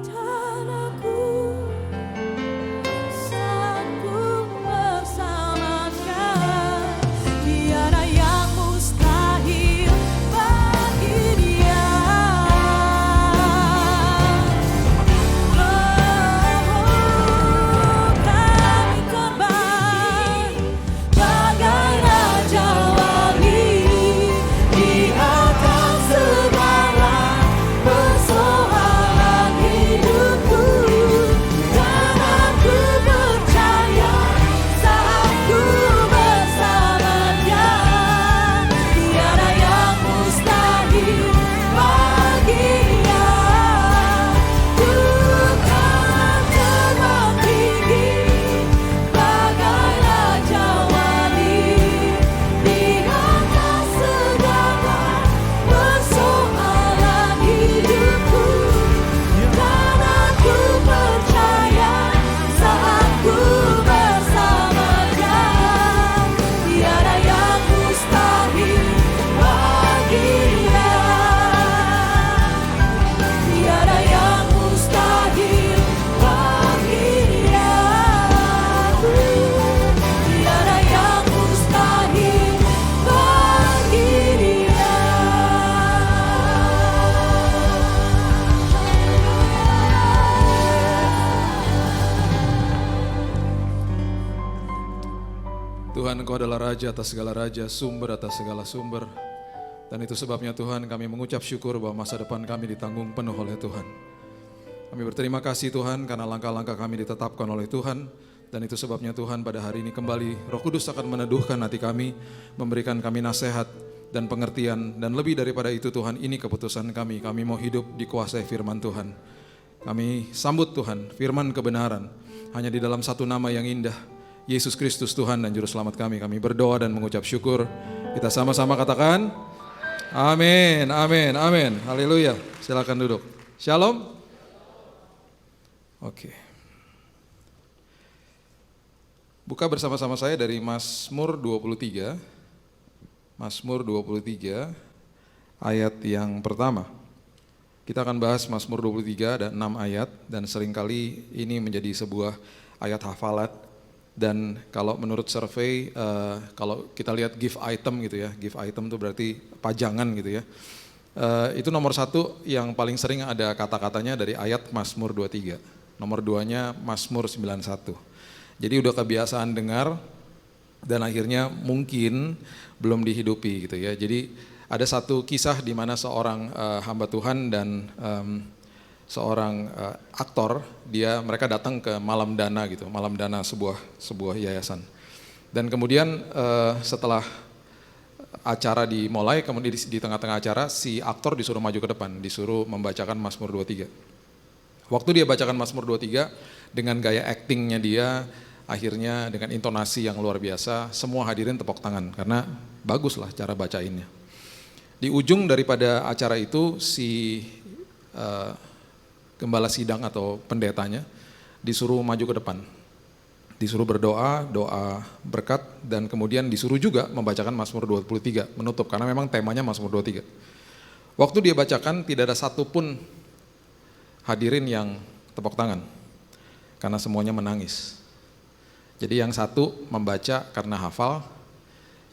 Dan aku saat ku bersama Kau, tiada yang mustahil bagi Dia. Kami terbang bagai raja wali di atas segala persoalan hidupku, dan aku percaya saat ku bersama Dia, tiada yang mustahil bagi Dia. Ku kan terbang tinggi bagai raja wali di atas segala persoalan hidupku, dan aku percaya saat ku bersama Dia, tiada yang mustahil bagi Dia. Tiada yang mustahil bagi Dia. Tiada yang mustahil bagi Dia. Tuhan, Engkau adalah Raja atas segala raja, sumber atas segala sumber. Dan itu sebabnya Tuhan, kami mengucap syukur bahwa masa depan kami ditanggung penuh oleh Tuhan. Kami berterima kasih Tuhan karena langkah-langkah kami ditetapkan oleh Tuhan. Dan itu sebabnya Tuhan pada hari ini kembali Roh Kudus akan meneduhkan hati kami, memberikan kami nasihat dan pengertian. Dan lebih daripada itu Tuhan, ini keputusan kami. Kami mau hidup dikuasai firman Tuhan. Kami sambut Tuhan, firman kebenaran. Hanya di dalam satu nama yang indah, Yesus Kristus Tuhan dan Juru Selamat kami. Kami berdoa dan mengucap syukur. Kita sama-sama katakan, amin, amin, amin. Haleluya. Silakan duduk. Shalom. Oke. Buka bersama-sama saya dari Mazmur 23. Mazmur 23 ayat yang pertama. Kita akan bahas Mazmur 23 ada 6 ayat dan seringkali ini menjadi sebuah ayat hafalan. Dan kalau menurut survei, kalau kita lihat gift item gitu ya, gift item itu berarti pajangan gitu ya. Itu nomor 1 yang paling sering ada kata-katanya dari ayat Mazmur 23. Nomor 2-nya Mazmur 91. Jadi udah kebiasaan dengar dan akhirnya mungkin belum dihidupi gitu ya. Jadi ada satu kisah di mana seorang hamba Tuhan dan seorang aktor, mereka datang ke malam dana gitu, malam dana sebuah yayasan. Dan kemudian setelah acara dimulai, kemudian di tengah-tengah acara si aktor disuruh maju ke depan, disuruh membacakan Mazmur 23. Waktu dia bacakan Mazmur 23 dengan gaya actingnya dia, akhirnya dengan intonasi yang luar biasa, semua hadirin tepuk tangan karena baguslah cara bacainnya. Di ujung daripada acara itu si gembala sidang atau pendetanya disuruh maju ke depan, disuruh berdoa, doa berkat, dan kemudian disuruh juga membacakan Mazmur 23 menutup karena memang temanya Mazmur 23. Waktu dia bacakan tidak ada satupun hadirin yang tepuk tangan karena semuanya menangis. Jadi yang satu membaca karena hafal,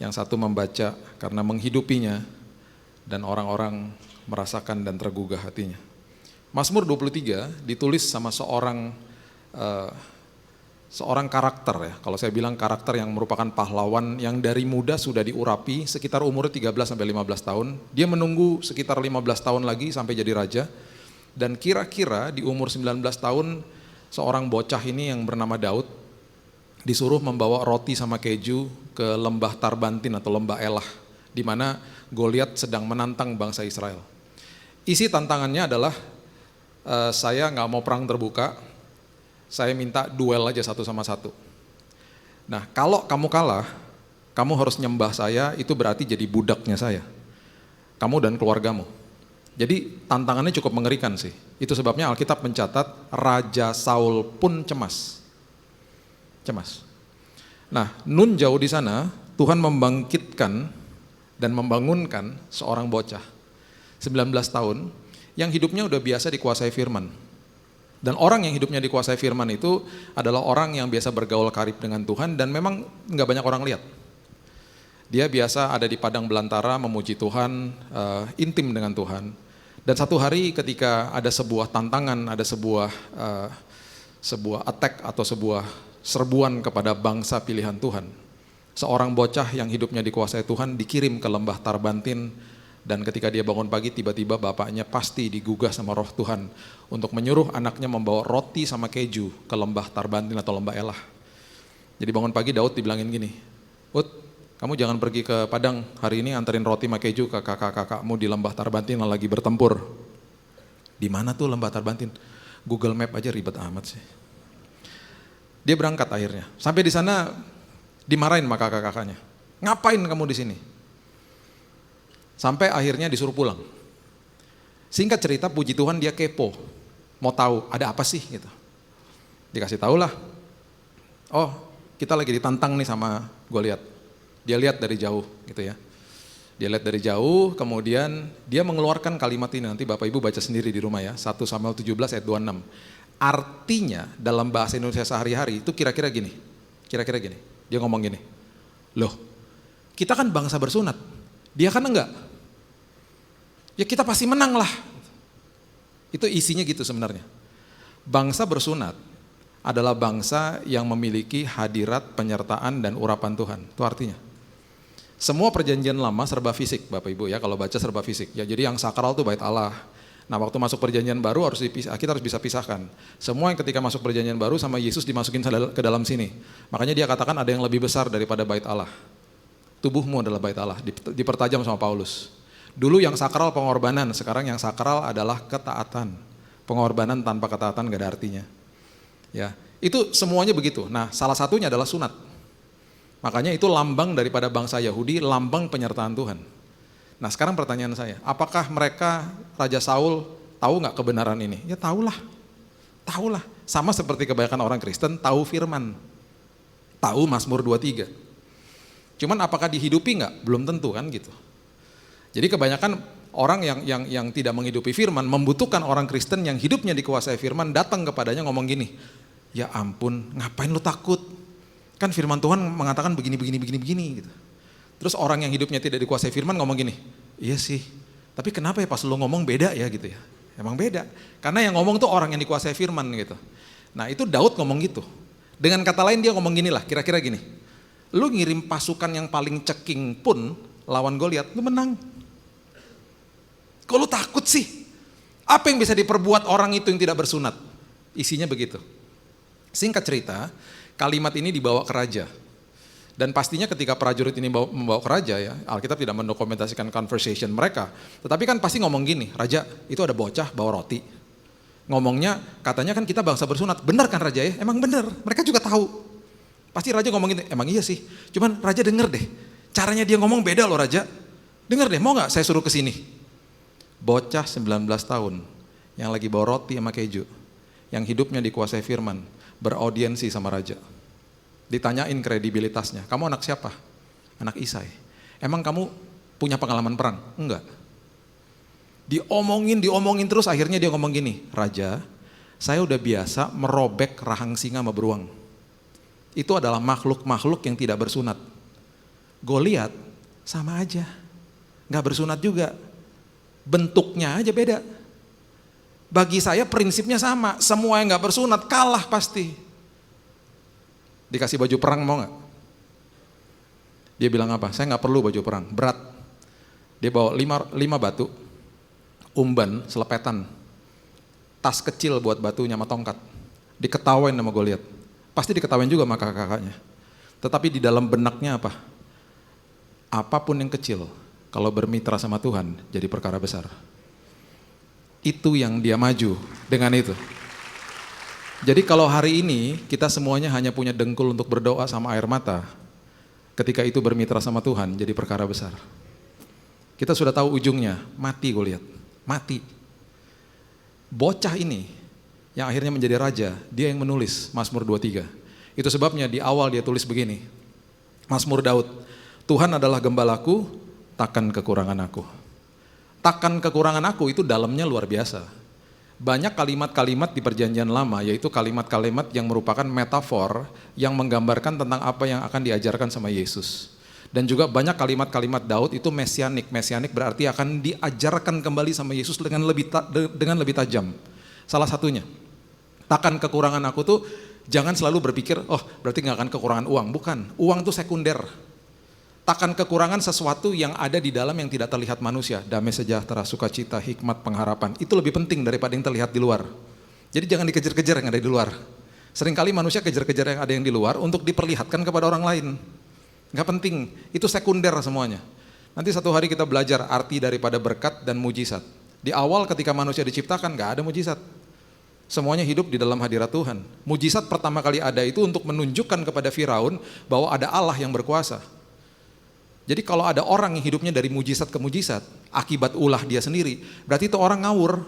yang satu membaca karena menghidupinya, dan orang-orang merasakan dan tergugah hatinya. Mazmur 23 ditulis sama seorang karakter ya. Kalau saya bilang karakter yang merupakan pahlawan yang dari muda sudah diurapi sekitar umur 13-15 tahun. Dia menunggu sekitar 15 tahun lagi sampai jadi raja. Dan kira-kira di umur 19 tahun seorang bocah ini yang bernama Daud disuruh membawa roti sama keju ke lembah Tarbantin atau lembah Elah, di mana Goliat sedang menantang bangsa Israel. Isi tantangannya adalah saya nggak mau perang terbuka, saya minta duel aja satu sama satu. Nah kalau kamu kalah, Kamu harus nyembah saya, itu berarti jadi budaknya saya. Kamu dan keluargamu. Jadi tantangannya cukup mengerikan sih. Itu sebabnya Alkitab mencatat Raja Saul pun cemas. Cemas. Nah, nun jauh di sana, Tuhan membangkitkan dan membangunkan seorang bocah 19 tahun yang hidupnya udah biasa dikuasai firman. Dan orang yang hidupnya dikuasai firman itu adalah orang yang biasa bergaul karib dengan Tuhan dan memang nggak banyak orang lihat. Dia biasa ada di padang belantara memuji Tuhan, intim dengan Tuhan. Dan satu hari ketika ada sebuah tantangan, ada sebuah attack atau sebuah serbuan kepada bangsa pilihan Tuhan. Seorang bocah yang hidupnya dikuasai Tuhan dikirim ke lembah Tarbantin, dan ketika dia bangun pagi tiba-tiba bapaknya pasti digugah sama roh Tuhan untuk menyuruh anaknya membawa roti sama keju ke lembah Tarbantin atau lembah Elah. Jadi bangun pagi Daud dibilangin gini, "Ut, kamu jangan pergi ke Padang hari ini, anterin roti sama keju ke kakak-kakakmu di lembah Tarbantin yang lagi bertempur." Di mana tuh lembah Tarbantin? Google Map aja ribet amat sih. Dia berangkat akhirnya. Sampai di sana dimarahin sama kakak-kakaknya. "Ngapain kamu di sini?" Sampai akhirnya disuruh pulang. Singkat cerita, puji Tuhan dia kepo. Mau tahu ada apa sih gitu. Dikasih tahu lah. "Oh, kita lagi ditantang nih sama Goliat." Dia lihat dari jauh gitu ya. Dia lihat dari jauh, kemudian dia mengeluarkan kalimat ini, nanti Bapak Ibu baca sendiri di rumah ya, 1 Samuel 17 ayat 26. Artinya dalam bahasa Indonesia sehari-hari itu kira-kira gini. Dia ngomong gini, "Loh, kita kan bangsa bersunat, dia kan enggak. Ya kita pasti menang lah." Itu isinya gitu sebenarnya. Bangsa bersunat adalah bangsa yang memiliki hadirat, penyertaan, dan urapan Tuhan. Itu artinya. Semua perjanjian lama serba fisik, Bapak Ibu ya, kalau baca serba fisik. Ya, jadi yang sakral itu bait Allah. Nah, waktu masuk perjanjian baru harus kita harus bisa pisahkan. Semua yang ketika masuk perjanjian baru sama Yesus dimasukin ke dalam sini. Makanya dia katakan ada yang lebih besar daripada bait Allah. Tubuhmu adalah bait Allah, dipertajam sama Paulus. Dulu yang sakral pengorbanan, sekarang yang sakral adalah ketaatan. Pengorbanan tanpa ketaatan gak ada artinya. Ya, itu semuanya begitu. Nah, salah satunya adalah sunat. Makanya itu lambang daripada bangsa Yahudi, lambang penyertaan Tuhan. Nah, sekarang pertanyaan saya, apakah mereka Raja Saul tahu nggak kebenaran ini? Ya tahulah. Sama seperti kebanyakan orang Kristen tahu firman. Tahu Mazmur 23. Cuman apakah dihidupi nggak? Belum tentu kan gitu. Jadi kebanyakan orang yang tidak menghidupi firman membutuhkan orang Kristen yang hidupnya dikuasai firman datang kepadanya ngomong gini, "Ya ampun, ngapain lu takut? Kan firman Tuhan mengatakan begini gitu." Terus orang yang hidupnya tidak dikuasai firman ngomong gini, "Iya sih, tapi kenapa ya pas lu ngomong beda ya gitu ya?" Emang beda, karena yang ngomong tuh orang yang dikuasai firman gitu. Nah itu Daud ngomong gitu. Dengan kata lain dia ngomong gini lah, kira-kira gini, lu ngirim pasukan yang paling ceking pun lawan Goliat, lu menang. Kok lu takut sih? Apa yang bisa diperbuat orang itu yang tidak bersunat? Isinya begitu. Singkat cerita, kalimat ini dibawa ke raja. Dan pastinya ketika prajurit ini membawa ke raja ya, Alkitab tidak mendokumentasikan conversation mereka. Tetapi kan pasti ngomong gini, "Raja, itu ada bocah bawa roti." Ngomongnya, katanya kan kita bangsa bersunat. Benar kan raja ya? Emang benar, mereka juga tahu. Pasti raja ngomong gini, "Emang iya sih, cuman raja denger deh. Caranya dia ngomong beda loh raja. Denger deh, mau gak saya suruh ke sini?" Bocah 19 tahun yang lagi bawa roti sama keju, yang hidupnya dikuasai firman, beraudiensi sama raja. Ditanyain kredibilitasnya, "Kamu anak siapa?" "Anak Isai." "Emang kamu punya pengalaman perang?" "Enggak." Diomongin terus akhirnya dia ngomong gini, "Raja, saya udah biasa merobek rahang singa sama beruang. Itu adalah makhluk-makhluk yang tidak bersunat. Goliat sama aja, gak bersunat juga. Bentuknya aja beda. Bagi saya prinsipnya sama, semua yang gak bersunat kalah pasti." Dikasih baju perang mau gak? Dia bilang apa? "Saya gak perlu baju perang, berat." Dia bawa 5 batu, umban, selepetan, tas kecil buat batunya sama tongkat. Diketawain sama Goliat. Pasti diketawain juga sama kakak-kakaknya. Tetapi di dalam benaknya apa? Apapun yang kecil, kalau bermitra sama Tuhan jadi perkara besar. Itu yang dia maju dengan itu. Jadi kalau hari ini kita semuanya hanya punya dengkul untuk berdoa sama air mata, Ketika itu bermitra sama Tuhan jadi perkara besar. Kita sudah tahu ujungnya, mati gue lihat, mati. Bocah ini yang akhirnya menjadi raja, dia yang menulis Mazmur 23. Itu sebabnya di awal dia tulis begini, Mazmur Daud, Tuhan adalah gembalaku, takkan kekurangan aku. Takkan kekurangan aku itu dalamnya luar biasa. Banyak kalimat-kalimat di perjanjian lama, yaitu kalimat-kalimat yang merupakan metafor yang menggambarkan tentang apa yang akan diajarkan sama Yesus. Dan juga banyak kalimat-kalimat Daud itu mesianik. Mesianik berarti akan diajarkan kembali sama Yesus dengan lebih tajam. Salah satunya, takkan kekurangan aku tuh jangan selalu berpikir, oh berarti gak akan kekurangan uang. Bukan, uang tuh sekunder. Takkan kekurangan sesuatu yang ada di dalam yang tidak terlihat manusia. Damai sejahtera, sukacita, hikmat, pengharapan. Itu lebih penting daripada yang terlihat di luar. Jadi jangan dikejar-kejar yang ada di luar. Seringkali manusia kejar-kejar yang ada yang di luar untuk diperlihatkan kepada orang lain. Gak penting, itu sekunder semuanya. Nanti satu hari kita belajar arti daripada berkat dan mujizat. Di awal ketika manusia diciptakan gak ada mujizat. Semuanya hidup di dalam hadirat Tuhan. Mujizat pertama kali ada itu untuk menunjukkan kepada Firaun bahwa ada Allah yang berkuasa. Jadi kalau ada orang yang hidupnya dari mujizat ke mujizat, akibat ulah dia sendiri, berarti itu orang ngawur.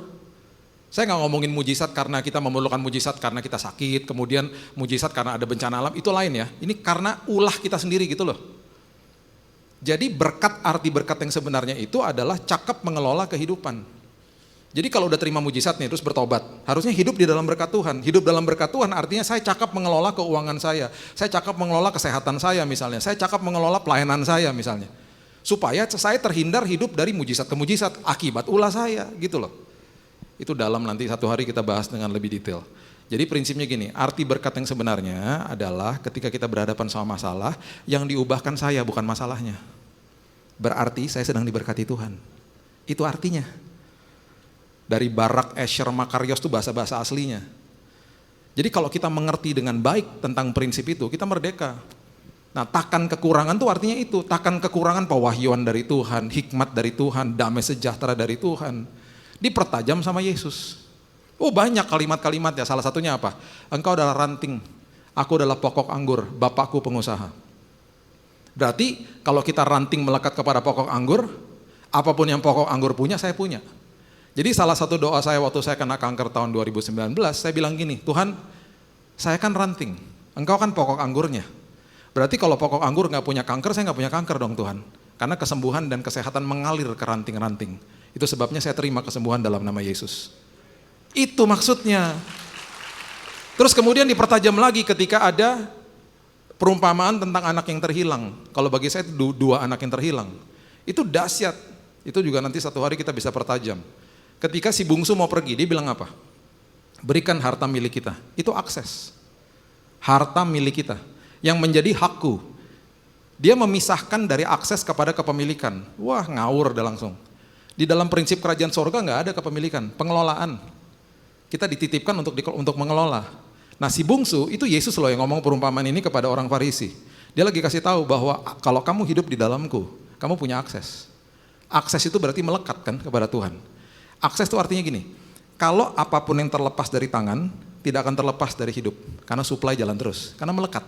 Saya nggak ngomongin mujizat karena kita memerlukan mujizat karena kita sakit, kemudian mujizat karena ada bencana alam, itu lain ya. Ini karena ulah kita sendiri gitu loh. Jadi berkat, arti berkat yang sebenarnya itu adalah cakap mengelola kehidupan. Jadi kalau udah terima mujizat nih terus bertobat, harusnya hidup di dalam berkat Tuhan. Hidup dalam berkat Tuhan artinya saya cakap mengelola keuangan saya cakap mengelola kesehatan saya misalnya, saya cakap mengelola pelayanan saya misalnya. Supaya saya terhindar hidup dari mujizat ke mujizat akibat ulah saya gitu loh. Itu dalam nanti satu hari kita bahas dengan lebih detail. Jadi prinsipnya gini, arti berkat yang sebenarnya adalah ketika kita berhadapan sama masalah, yang diubahkan saya bukan masalahnya. Berarti saya sedang diberkati Tuhan. Itu artinya. Dari Barak, Esher, Makarios itu bahasa-bahasa aslinya. Jadi kalau kita mengerti dengan baik tentang prinsip itu, kita merdeka. Nah, takkan kekurangan tuh artinya itu, takkan kekurangan pewahyuan dari Tuhan, hikmat dari Tuhan, damai sejahtera dari Tuhan. Dipertajam sama Yesus. Oh banyak kalimat-kalimat ya, salah satunya apa? Engkau adalah ranting, aku adalah pokok anggur, Bapakku pengusaha. Berarti kalau kita ranting melekat kepada pokok anggur, apapun yang pokok anggur punya, saya punya. Jadi salah satu doa saya waktu saya kena kanker tahun 2019, saya bilang gini, Tuhan, saya kan ranting, engkau kan pokok anggurnya. Berarti kalau pokok anggur gak punya kanker, saya gak punya kanker dong Tuhan. Karena kesembuhan dan kesehatan mengalir ke ranting-ranting. Itu sebabnya saya terima kesembuhan dalam nama Yesus. Itu maksudnya. Terus kemudian dipertajam lagi ketika ada perumpamaan tentang anak yang terhilang. Kalau bagi saya itu dua anak yang terhilang. Itu dahsyat. Itu juga nanti satu hari kita bisa pertajam. Ketika si bungsu mau pergi, dia bilang apa? Berikan harta milik kita. Itu akses. Harta milik kita. Yang menjadi hakku. Dia memisahkan dari akses kepada kepemilikan. Wah ngawur dah langsung. Di dalam prinsip kerajaan sorga nggak ada kepemilikan, pengelolaan. Kita dititipkan untuk mengelola. Nah si bungsu itu Yesus loh yang ngomong perumpamaan ini kepada orang Farisi. Dia lagi kasih tahu bahwa kalau kamu hidup di dalamku, kamu punya akses. Akses itu berarti melekat kan kepada Tuhan. Akses itu artinya gini, kalau apapun yang terlepas dari tangan, tidak akan terlepas dari hidup. Karena supply jalan terus, karena melekat.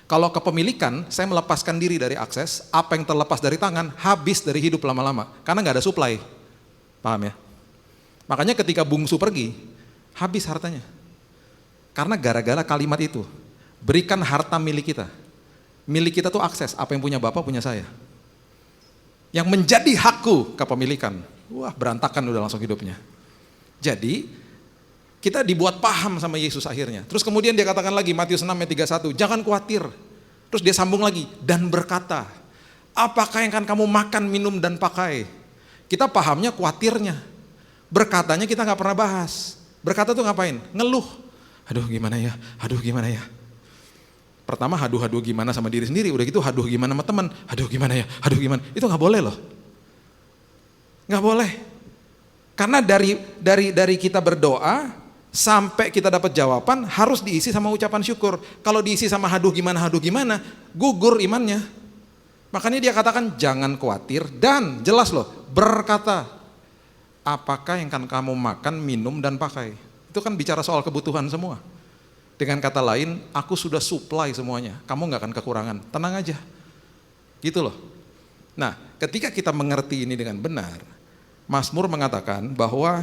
Kalau kepemilikan, saya melepaskan diri dari akses, apa yang terlepas dari tangan, habis dari hidup lama-lama. Karena nggak ada supply. Paham ya? Makanya ketika bungsu pergi, habis hartanya. Karena gara-gara kalimat itu, berikan harta milik kita. Milik kita tuh akses, apa yang punya Bapak punya saya. Yang menjadi hakku kepemilikan. Wah berantakan udah langsung hidupnya. Jadi, kita dibuat paham sama Yesus akhirnya. Terus kemudian dia katakan lagi, Matius 6 ayat 31, jangan khawatir. Terus dia sambung lagi, dan berkata, apakah yang akan kamu makan, minum, dan pakai? Kita pahamnya khawatirnya. Berkatanya kita gak pernah bahas. Berkata tuh ngapain? Ngeluh. Aduh gimana ya, aduh gimana ya. Pertama haduh-haduh gimana sama diri sendiri, udah gitu haduh gimana sama teman, aduh gimana ya, aduh gimana. Itu gak boleh loh. Gak boleh. Karena dari kita berdoa, sampai kita dapat jawaban harus diisi sama ucapan syukur. Kalau diisi sama haduh gimana, gugur imannya. Makanya dia katakan jangan khawatir dan jelas loh, berkata apakah yang akan kamu makan, minum, dan pakai. Itu kan bicara soal kebutuhan semua. Dengan kata lain, aku sudah supply semuanya, kamu gak akan kekurangan, tenang aja. Gitu loh. Nah, ketika kita mengerti ini dengan benar, Mazmur mengatakan bahwa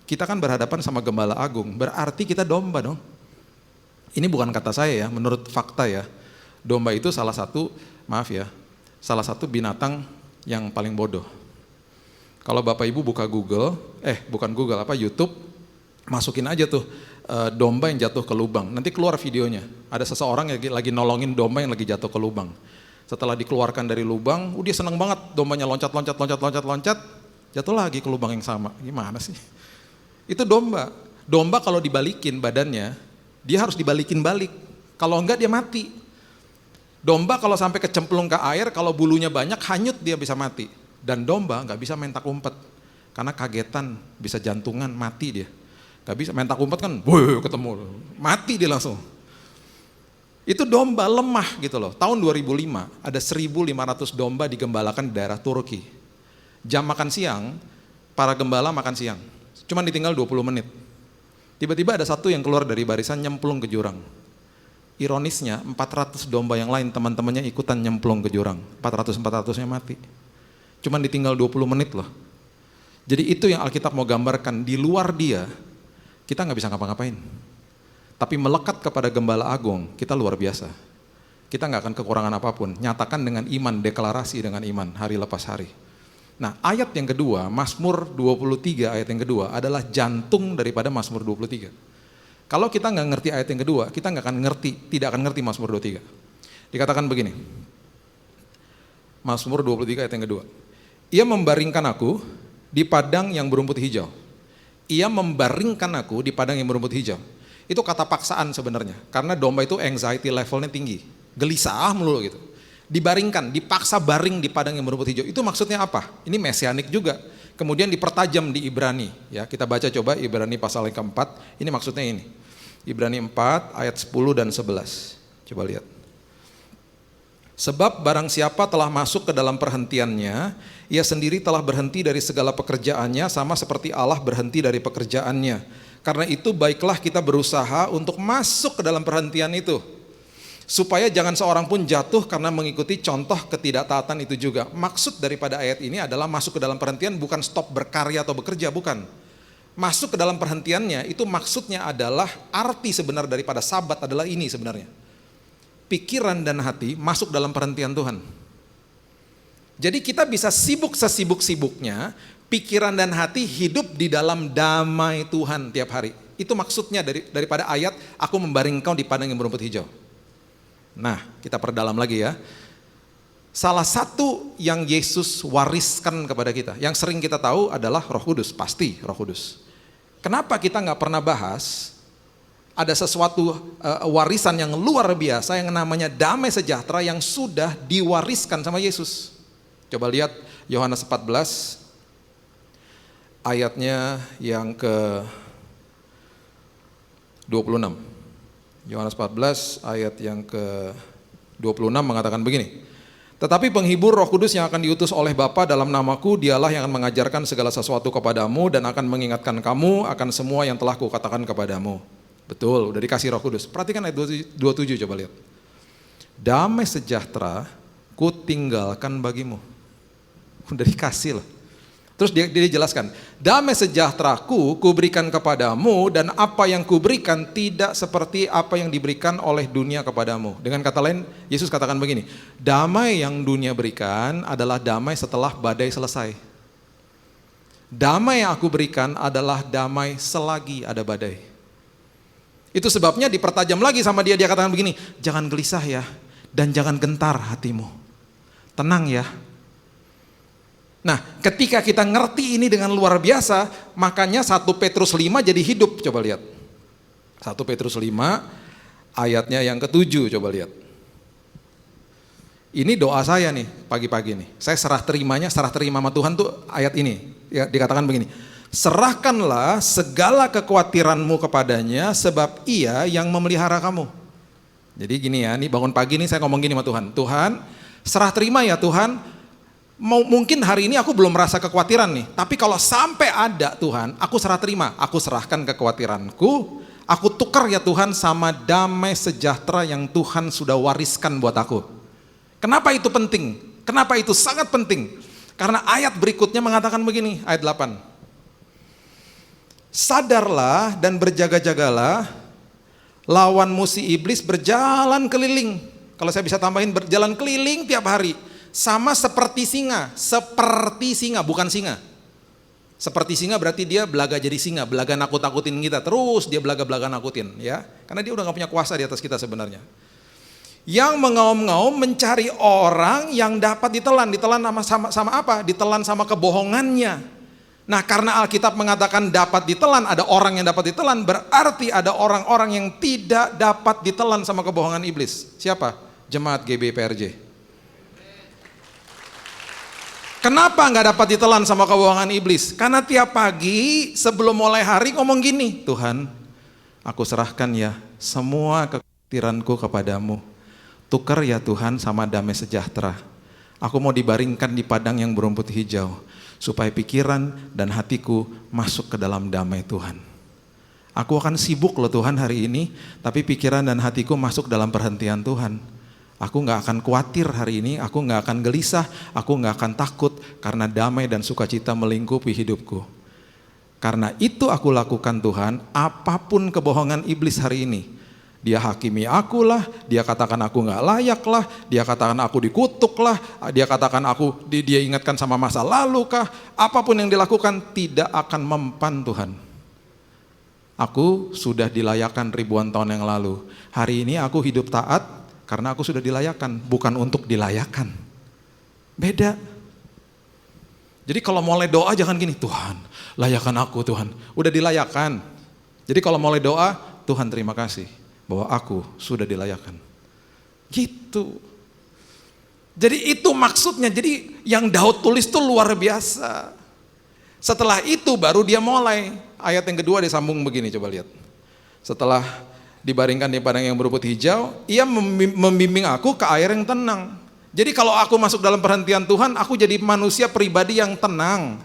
kita kan berhadapan sama Gembala Agung, berarti kita domba dong. Ini bukan kata saya ya, menurut fakta ya. Domba itu salah satu binatang yang paling bodoh. Kalau Bapak Ibu buka YouTube, masukin aja tuh domba yang jatuh ke lubang. Nanti keluar videonya. Ada seseorang yang lagi nolongin domba yang lagi jatuh ke lubang. Setelah dikeluarkan dari lubang, dia seneng banget, dombanya loncat, jatuh lagi ke lubang yang sama. Gimana sih? Itu domba. Domba kalau dibalikin badannya, dia harus dibalikin balik. Kalau enggak dia mati. Domba kalau sampai kecemplung ke air, kalau bulunya banyak, hanyut dia bisa mati. Dan domba nggak bisa main tak umpet. Karena kagetan, bisa jantungan, mati dia. Gak bisa main tak umpet kan, ketemu, mati dia langsung. Itu domba lemah gitu loh. Tahun 2005 ada 1.500 domba digembalakan di daerah Turki. Jam makan siang, para gembala makan siang. Cuman ditinggal 20 menit. Tiba-tiba ada satu yang keluar dari barisan nyemplung ke jurang. Ironisnya 400 domba yang lain teman-temannya ikutan nyemplung ke jurang. 400-400-nya mati. Cuman ditinggal 20 menit loh. Jadi itu yang Alkitab mau gambarkan, di luar dia kita nggak bisa ngapa-ngapain. Tapi melekat kepada Gembala Agung, kita luar biasa. Kita nggak akan kekurangan apapun. Nyatakan dengan iman, deklarasi dengan iman, hari lepas hari. Nah, ayat yang kedua, Mazmur 23 ayat yang kedua adalah jantung daripada Mazmur 23. Kalau kita nggak ngerti ayat yang kedua, kita tidak akan ngerti Mazmur 23. Dikatakan begini, Mazmur 23 ayat yang kedua. Ia membaringkan aku di padang yang berumput hijau. Ia membaringkan aku di padang yang berumput hijau. Itu kata paksaan sebenarnya, karena domba itu anxiety levelnya tinggi, gelisah melulu gitu. Dibaringkan, dipaksa baring di padang yang berumput hijau. Itu maksudnya apa? Ini mesianik juga. Kemudian dipertajam di Ibrani. Ya, kita baca coba Ibrani pasal yang keempat. Ini maksudnya ini. Ibrani 4 ayat 10 dan 11. Coba lihat. Sebab barang siapa telah masuk ke dalam perhentiannya, ia sendiri telah berhenti dari segala pekerjaannya, sama seperti Allah berhenti dari pekerjaannya. Karena itu baiklah kita berusaha untuk masuk ke dalam perhentian itu, supaya jangan seorang pun jatuh karena mengikuti contoh ketidaktaatan itu juga. Maksud daripada ayat ini adalah masuk ke dalam perhentian bukan stop berkarya atau bekerja, bukan. Masuk ke dalam perhentiannya itu maksudnya adalah arti sebenar daripada sabat adalah ini sebenarnya. Pikiran dan hati masuk dalam perhentian Tuhan. Jadi kita bisa sibuk sesibuk-sibuknya, pikiran dan hati hidup di dalam damai Tuhan tiap hari. Itu maksudnya daripada ayat, aku membaring kau di padang yang berumput hijau. Nah, kita perdalam lagi ya. Salah satu yang Yesus wariskan kepada kita, yang sering kita tahu adalah Roh Kudus, pasti Roh Kudus. Kenapa kita nggak pernah bahas ada sesuatu warisan yang luar biasa yang namanya damai sejahtera yang sudah diwariskan sama Yesus. Coba lihat Yohanes 14 ayatnya yang ke 26. Yohanes 14 ayat yang ke 26 mengatakan begini. Tetapi penghibur Roh Kudus yang akan diutus oleh Bapa dalam namaku, dialah yang akan mengajarkan segala sesuatu kepadamu dan akan mengingatkan kamu akan semua yang telah kukatakan kepadamu. Betul, udah dikasih Roh Kudus. Perhatikan ayat 27, coba lihat. Damai sejahtera ku tinggalkan bagimu. Udah dikasih loh. Terus dia jelaskan, damai sejahteraku kuberikan kepadamu dan apa yang kuberikan tidak seperti apa yang diberikan oleh dunia kepadamu. Dengan kata lain, Yesus katakan begini, damai yang dunia berikan adalah damai setelah badai selesai. Damai yang aku berikan adalah damai selagi ada badai. Itu sebabnya dipertajam lagi sama dia katakan begini, jangan gelisah ya, dan jangan gentar hatimu. Tenang ya. Nah, ketika kita ngerti ini dengan luar biasa, makanya 1 Petrus 5 jadi hidup, coba lihat. 1 Petrus 5 ayatnya yang ke-7, coba lihat. Ini doa saya nih, pagi-pagi nih. Saya serah terima sama Tuhan tuh ayat ini. Ya, dikatakan begini, serahkanlah segala kekhawatiranmu kepadanya sebab ia yang memelihara kamu. Jadi gini ya, nih bangun pagi nih saya ngomong gini sama Tuhan. Tuhan, serah terima ya Tuhan, mungkin hari ini aku belum merasa kekhawatiran nih. Tapi kalau sampai ada Tuhan, aku serah terima. Aku serahkan kekhawatiranku, aku tukar ya Tuhan sama damai sejahtera yang Tuhan sudah wariskan buat aku. Kenapa itu penting? Kenapa itu sangat penting? Karena ayat berikutnya mengatakan begini, ayat 8. Sadarlah dan berjaga-jagalah, lawanmu si iblis berjalan keliling. Kalau saya bisa tambahin, berjalan keliling tiap hari. Sama seperti singa, bukan singa. Seperti singa berarti dia belaga jadi singa, belaga nakut-nakutin kita, terus dia belaga-belaga nakutin, ya. Karena dia udah gak punya kuasa di atas kita sebenarnya. Yang mengaum-ngaum mencari orang yang dapat ditelan sama apa? Ditelan sama kebohongannya. Nah, karena Alkitab mengatakan dapat ditelan, ada orang yang dapat ditelan, berarti ada orang-orang yang tidak dapat ditelan sama kebohongan iblis. Siapa? Jemaat GBPRJ. Kenapa nggak dapat ditelan sama kebohongan iblis? Karena tiap pagi sebelum mulai hari ngomong gini, Tuhan, aku serahkan ya semua kekhawatiranku kepadamu. Tukar ya Tuhan sama damai sejahtera. Aku mau dibaringkan di padang yang berumput hijau, supaya pikiran dan hatiku masuk ke dalam damai Tuhan. Aku akan sibuk loh Tuhan hari ini, tapi pikiran dan hatiku masuk dalam perhentian Tuhan. Aku gak akan khawatir hari ini, aku gak akan gelisah, aku gak akan takut, karena damai dan sukacita melingkupi hidupku. Karena itu aku lakukan Tuhan, apapun kebohongan iblis hari ini. Dia hakimi aku lah, dia katakan aku gak layak lah, dia katakan aku dikutuk lah, dia katakan dia ingatkan sama masa lalu kah, apapun yang dilakukan tidak akan mempan Tuhan. Aku sudah dilayakkan ribuan tahun yang lalu, hari ini aku hidup taat karena aku sudah dilayakkan, bukan untuk dilayakkan. Beda. Jadi kalau mulai doa jangan gini, Tuhan layakkan aku Tuhan, udah dilayakkan. Jadi kalau mulai doa, Tuhan terima kasih bahwa aku sudah dilayakkan. Gitu. Jadi itu maksudnya. Jadi yang Daud tulis itu luar biasa. Setelah itu baru dia mulai. Ayat yang kedua disambung begini, coba lihat. Setelah dibaringkan di padang yang berumput hijau, ia membimbing aku ke air yang tenang. Jadi kalau aku masuk dalam perhentian Tuhan, aku jadi manusia pribadi yang tenang.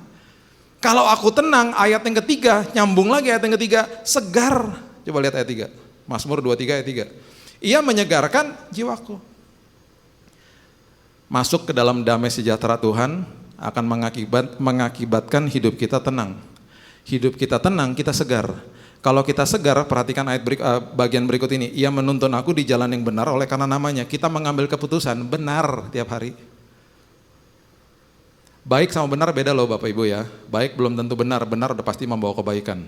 Kalau aku tenang, ayat yang ketiga, nyambung lagi ayat yang ketiga, segar. Coba lihat ayat 3. Mazmur 23 ayat 3. Ia menyegarkan jiwaku. Masuk ke dalam damai sejahtera Tuhan akan mengakibatkan hidup kita tenang. Hidup kita tenang, kita segar. Kalau kita segar, perhatikan ayat bagian berikut ini. Ia menuntun aku di jalan yang benar oleh karena namanya. Kita mengambil keputusan benar tiap hari. Baik sama benar beda loh Bapak Ibu ya. Baik belum tentu benar, benar udah pasti membawa kebaikan.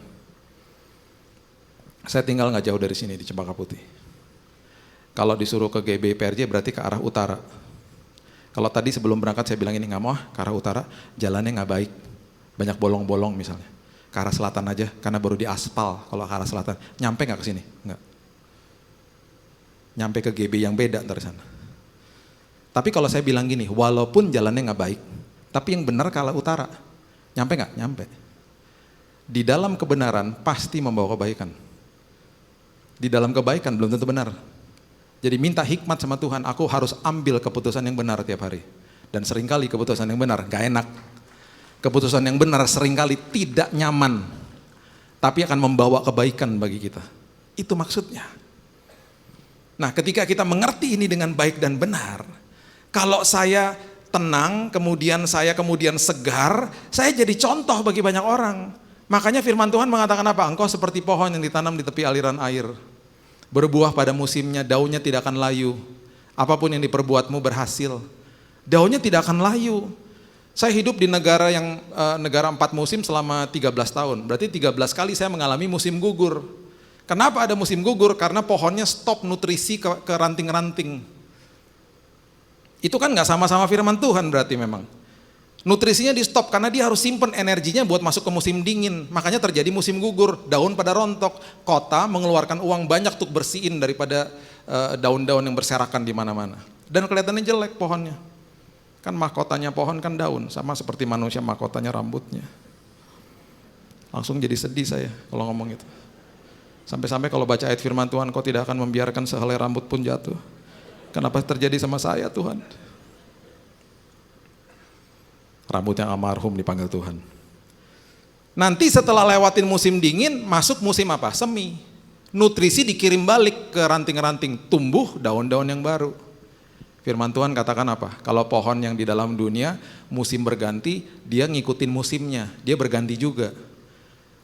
Saya tinggal nggak jauh dari sini di Cempaka Putih. Kalau disuruh ke GBPRJ berarti ke arah utara. Kalau tadi sebelum berangkat saya bilang ini nggak mau ke arah utara, jalannya nggak baik, banyak bolong-bolong misalnya. Ke arah selatan aja, karena baru diaspal. Kalau ke arah selatan, nyampe nggak ke sini? Nggak. Nyampe ke GB yang beda dari sana. Tapi kalau saya bilang gini, walaupun jalannya nggak baik, tapi yang benar ke arah utara, nyampe nggak? Nyampe. Di dalam kebenaran pasti membawa kebaikan. Di dalam kebaikan belum tentu benar. Jadi minta hikmat sama Tuhan, aku harus ambil keputusan yang benar tiap hari. Dan seringkali keputusan yang benar gak enak. Keputusan yang benar seringkali tidak nyaman, tapi akan membawa kebaikan bagi kita. Itu maksudnya. Nah, ketika kita mengerti ini dengan baik dan benar, kalau saya tenang, kemudian saya segar, saya jadi contoh bagi banyak orang. Makanya firman Tuhan mengatakan apa? Engkau seperti pohon yang ditanam di tepi aliran air. Berbuah pada musimnya, daunnya tidak akan layu. Apapun yang diperbuatmu berhasil. Daunnya tidak akan layu. Saya hidup di negara 4 musim selama 13 tahun. Berarti 13 kali saya mengalami musim gugur. Kenapa ada musim gugur? Karena pohonnya stop nutrisi ke ranting-ranting. Itu kan gak sama-sama firman Tuhan berarti memang. Nutrisinya di stop karena dia harus simpen energinya buat masuk ke musim dingin. Makanya terjadi musim gugur, daun pada rontok. Kota mengeluarkan uang banyak untuk bersihin daripada daun-daun yang berserakan di mana-mana. Dan kelihatannya jelek pohonnya. Kan mahkotanya pohon kan daun, sama seperti manusia mahkotanya rambutnya. Langsung jadi sedih saya kalau ngomong itu. Sampai-sampai kalau baca ayat firman Tuhan, kau tidak akan membiarkan sehelai rambut pun jatuh. Kenapa terjadi sama saya Tuhan? Rambut yang almarhum dipanggil Tuhan. Nanti setelah lewatin musim dingin, masuk musim apa? Semi. Nutrisi dikirim balik ke ranting-ranting, tumbuh daun-daun yang baru. Firman Tuhan katakan apa? Kalau pohon yang di dalam dunia musim berganti, dia ngikutin musimnya, dia berganti juga.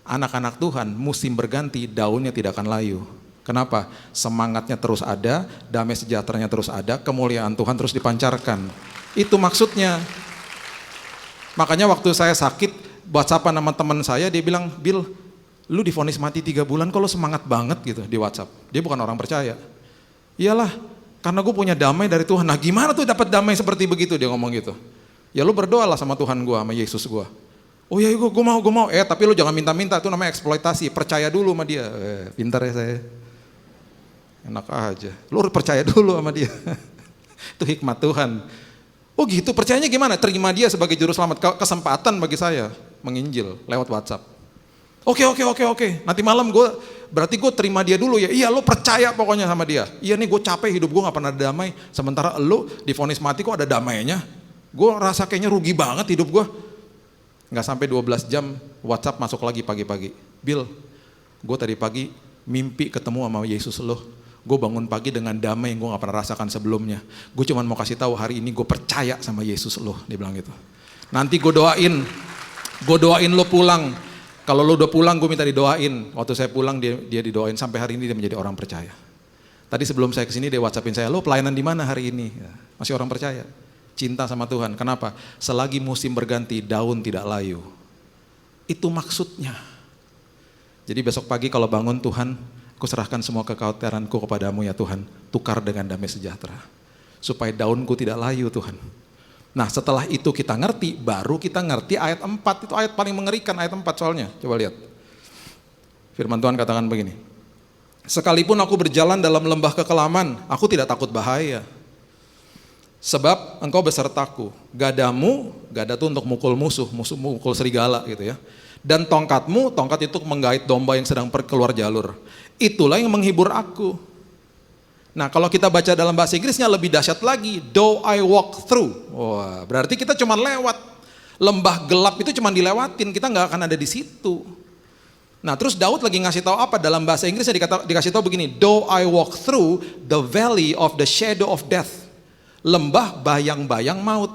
Anak-anak Tuhan musim berganti, daunnya tidak akan layu. Kenapa? Semangatnya terus ada, damai sejahteranya terus ada, kemuliaan Tuhan terus dipancarkan. Itu maksudnya. Makanya waktu saya sakit, WhatsApp sama teman saya, dia bilang, Bill, lu divonis mati 3 bulan, kok lu semangat banget gitu di WhatsApp. Dia bukan orang percaya. Iyalah, karena gue punya damai dari Tuhan. Nah gimana tuh dapat damai seperti begitu, dia ngomong gitu. Ya lu berdoalah sama Tuhan gue, sama Yesus gue. Oh ya gue mau. Tapi lu jangan minta-minta, itu namanya eksploitasi. Percaya dulu sama dia. Pintar ya saya. Enak aja. Lu percaya dulu sama dia. Itu hikmat Tuhan. Oh gitu, percayanya gimana? Terima dia sebagai juru selamat. Kesempatan bagi saya menginjil lewat WhatsApp. Oke. Nanti malam berarti gue terima dia dulu ya. Iya, lo percaya pokoknya sama dia. Iya nih, gue capek, hidup gue gak pernah ada damai. Sementara lo divonis mati kok ada damainya. Gue rasa kayaknya rugi banget hidup gue. Gak sampai 12 jam WhatsApp masuk lagi pagi-pagi. Bill, gue tadi pagi mimpi ketemu sama Yesus lo. Gue bangun pagi dengan damai yang gue gak pernah rasakan sebelumnya. Gue cuma mau kasih tahu hari ini gue percaya sama Yesus lo. Dia bilang gitu. Nanti gue doain lo pulang. Kalau lo udah pulang gue minta didoain. Waktu saya pulang dia didoain, sampai hari ini dia menjadi orang percaya. Tadi sebelum saya kesini dia WhatsAppin saya, lo pelayanan di mana hari ini? Ya, masih orang percaya, cinta sama Tuhan. Kenapa? Selagi musim berganti, daun tidak layu. Itu maksudnya. Jadi besok pagi kalau bangun, Tuhan, aku serahkan semua kekhawatiranku kepadamu ya Tuhan. Tukar dengan damai sejahtera. Supaya daunku tidak layu Tuhan. Nah setelah itu kita ngerti, baru kita ngerti ayat 4, itu ayat paling mengerikan, ayat 4 soalnya. Coba lihat. Firman Tuhan katakan begini. Sekalipun aku berjalan dalam lembah kekelaman, aku tidak takut bahaya. Sebab engkau besertaku, gadamu, gada itu untuk mukul musuh, mukul serigala gitu ya. Dan tongkatmu, tongkat itu menggait domba yang sedang keluar jalur. Itulah yang menghibur aku. Nah kalau kita baca dalam bahasa Inggrisnya lebih dahsyat lagi, though I walk through. Wah, berarti kita cuma lewat. Lembah gelap itu cuma dilewatin, kita nggak akan ada di situ. Nah terus Daud lagi ngasih tahu apa dalam bahasa Inggrisnya, dikasih tahu begini, though I walk through the valley of the shadow of death. Lembah bayang-bayang maut.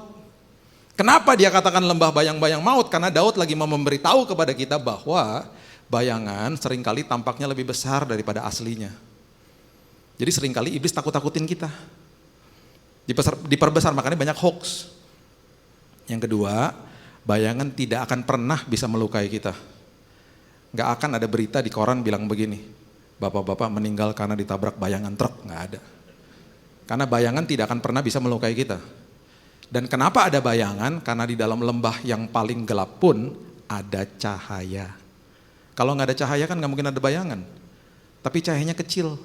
Kenapa dia katakan lembah bayang-bayang maut? Karena Daud lagi mau memberitahu kepada kita bahwa bayangan seringkali tampaknya lebih besar daripada aslinya. Jadi seringkali iblis takut-takutin kita. Diperbesar, makanya banyak hoax. Yang kedua, bayangan tidak akan pernah bisa melukai kita. Gak akan ada berita di koran bilang begini, bapak-bapak meninggal karena ditabrak bayangan truk, gak ada. Karena bayangan tidak akan pernah bisa melukai kita. Dan kenapa ada bayangan? Karena di dalam lembah yang paling gelap pun ada cahaya. Kalau gak ada cahaya kan gak mungkin ada bayangan. Tapi cahayanya kecil.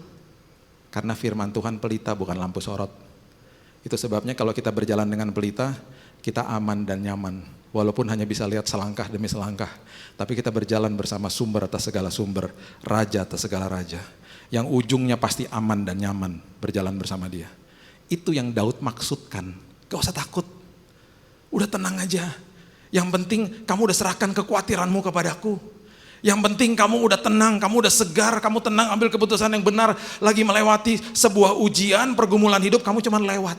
Karena firman Tuhan pelita bukan lampu sorot. Itu sebabnya kalau kita berjalan dengan pelita, kita aman dan nyaman. Walaupun hanya bisa lihat selangkah demi selangkah. Tapi kita berjalan bersama sumber atas segala sumber, raja atas segala raja. Yang ujungnya pasti aman dan nyaman berjalan bersama dia. Itu yang Daud maksudkan. Gak usah takut. Udah tenang aja. Yang penting kamu udah serahkan kekhawatiranmu kepadaku. Yang penting kamu udah tenang, kamu udah segar, kamu tenang ambil keputusan yang benar. Lagi melewati sebuah ujian, pergumulan hidup, kamu cuma lewat.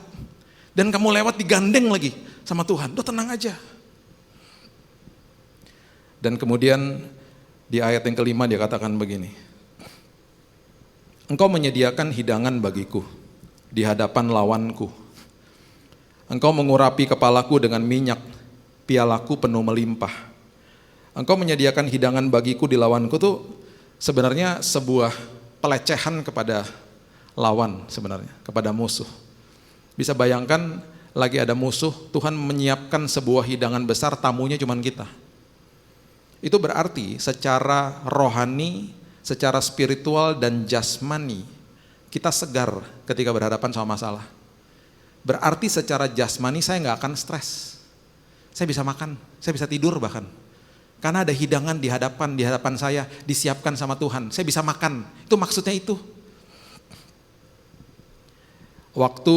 Dan kamu lewat digandeng lagi sama Tuhan. Udah tenang aja. Dan kemudian di ayat yang kelima dia katakan begini. Engkau menyediakan hidangan bagiku di hadapan lawanku. Engkau mengurapi kepalaku dengan minyak, pialaku penuh melimpah. Engkau menyediakan hidangan bagiku di lawanku tuh sebenarnya sebuah pelecehan kepada lawan sebenarnya, kepada musuh. Bisa bayangkan lagi ada musuh, Tuhan menyiapkan sebuah hidangan besar, tamunya cuma kita. Itu berarti secara rohani, secara spiritual dan jasmani, kita segar ketika berhadapan sama masalah. Berarti secara jasmani saya nggak akan stres. Saya bisa makan, saya bisa tidur bahkan. Karena ada hidangan di hadapan saya, disiapkan sama Tuhan. Saya bisa makan, itu maksudnya itu. Waktu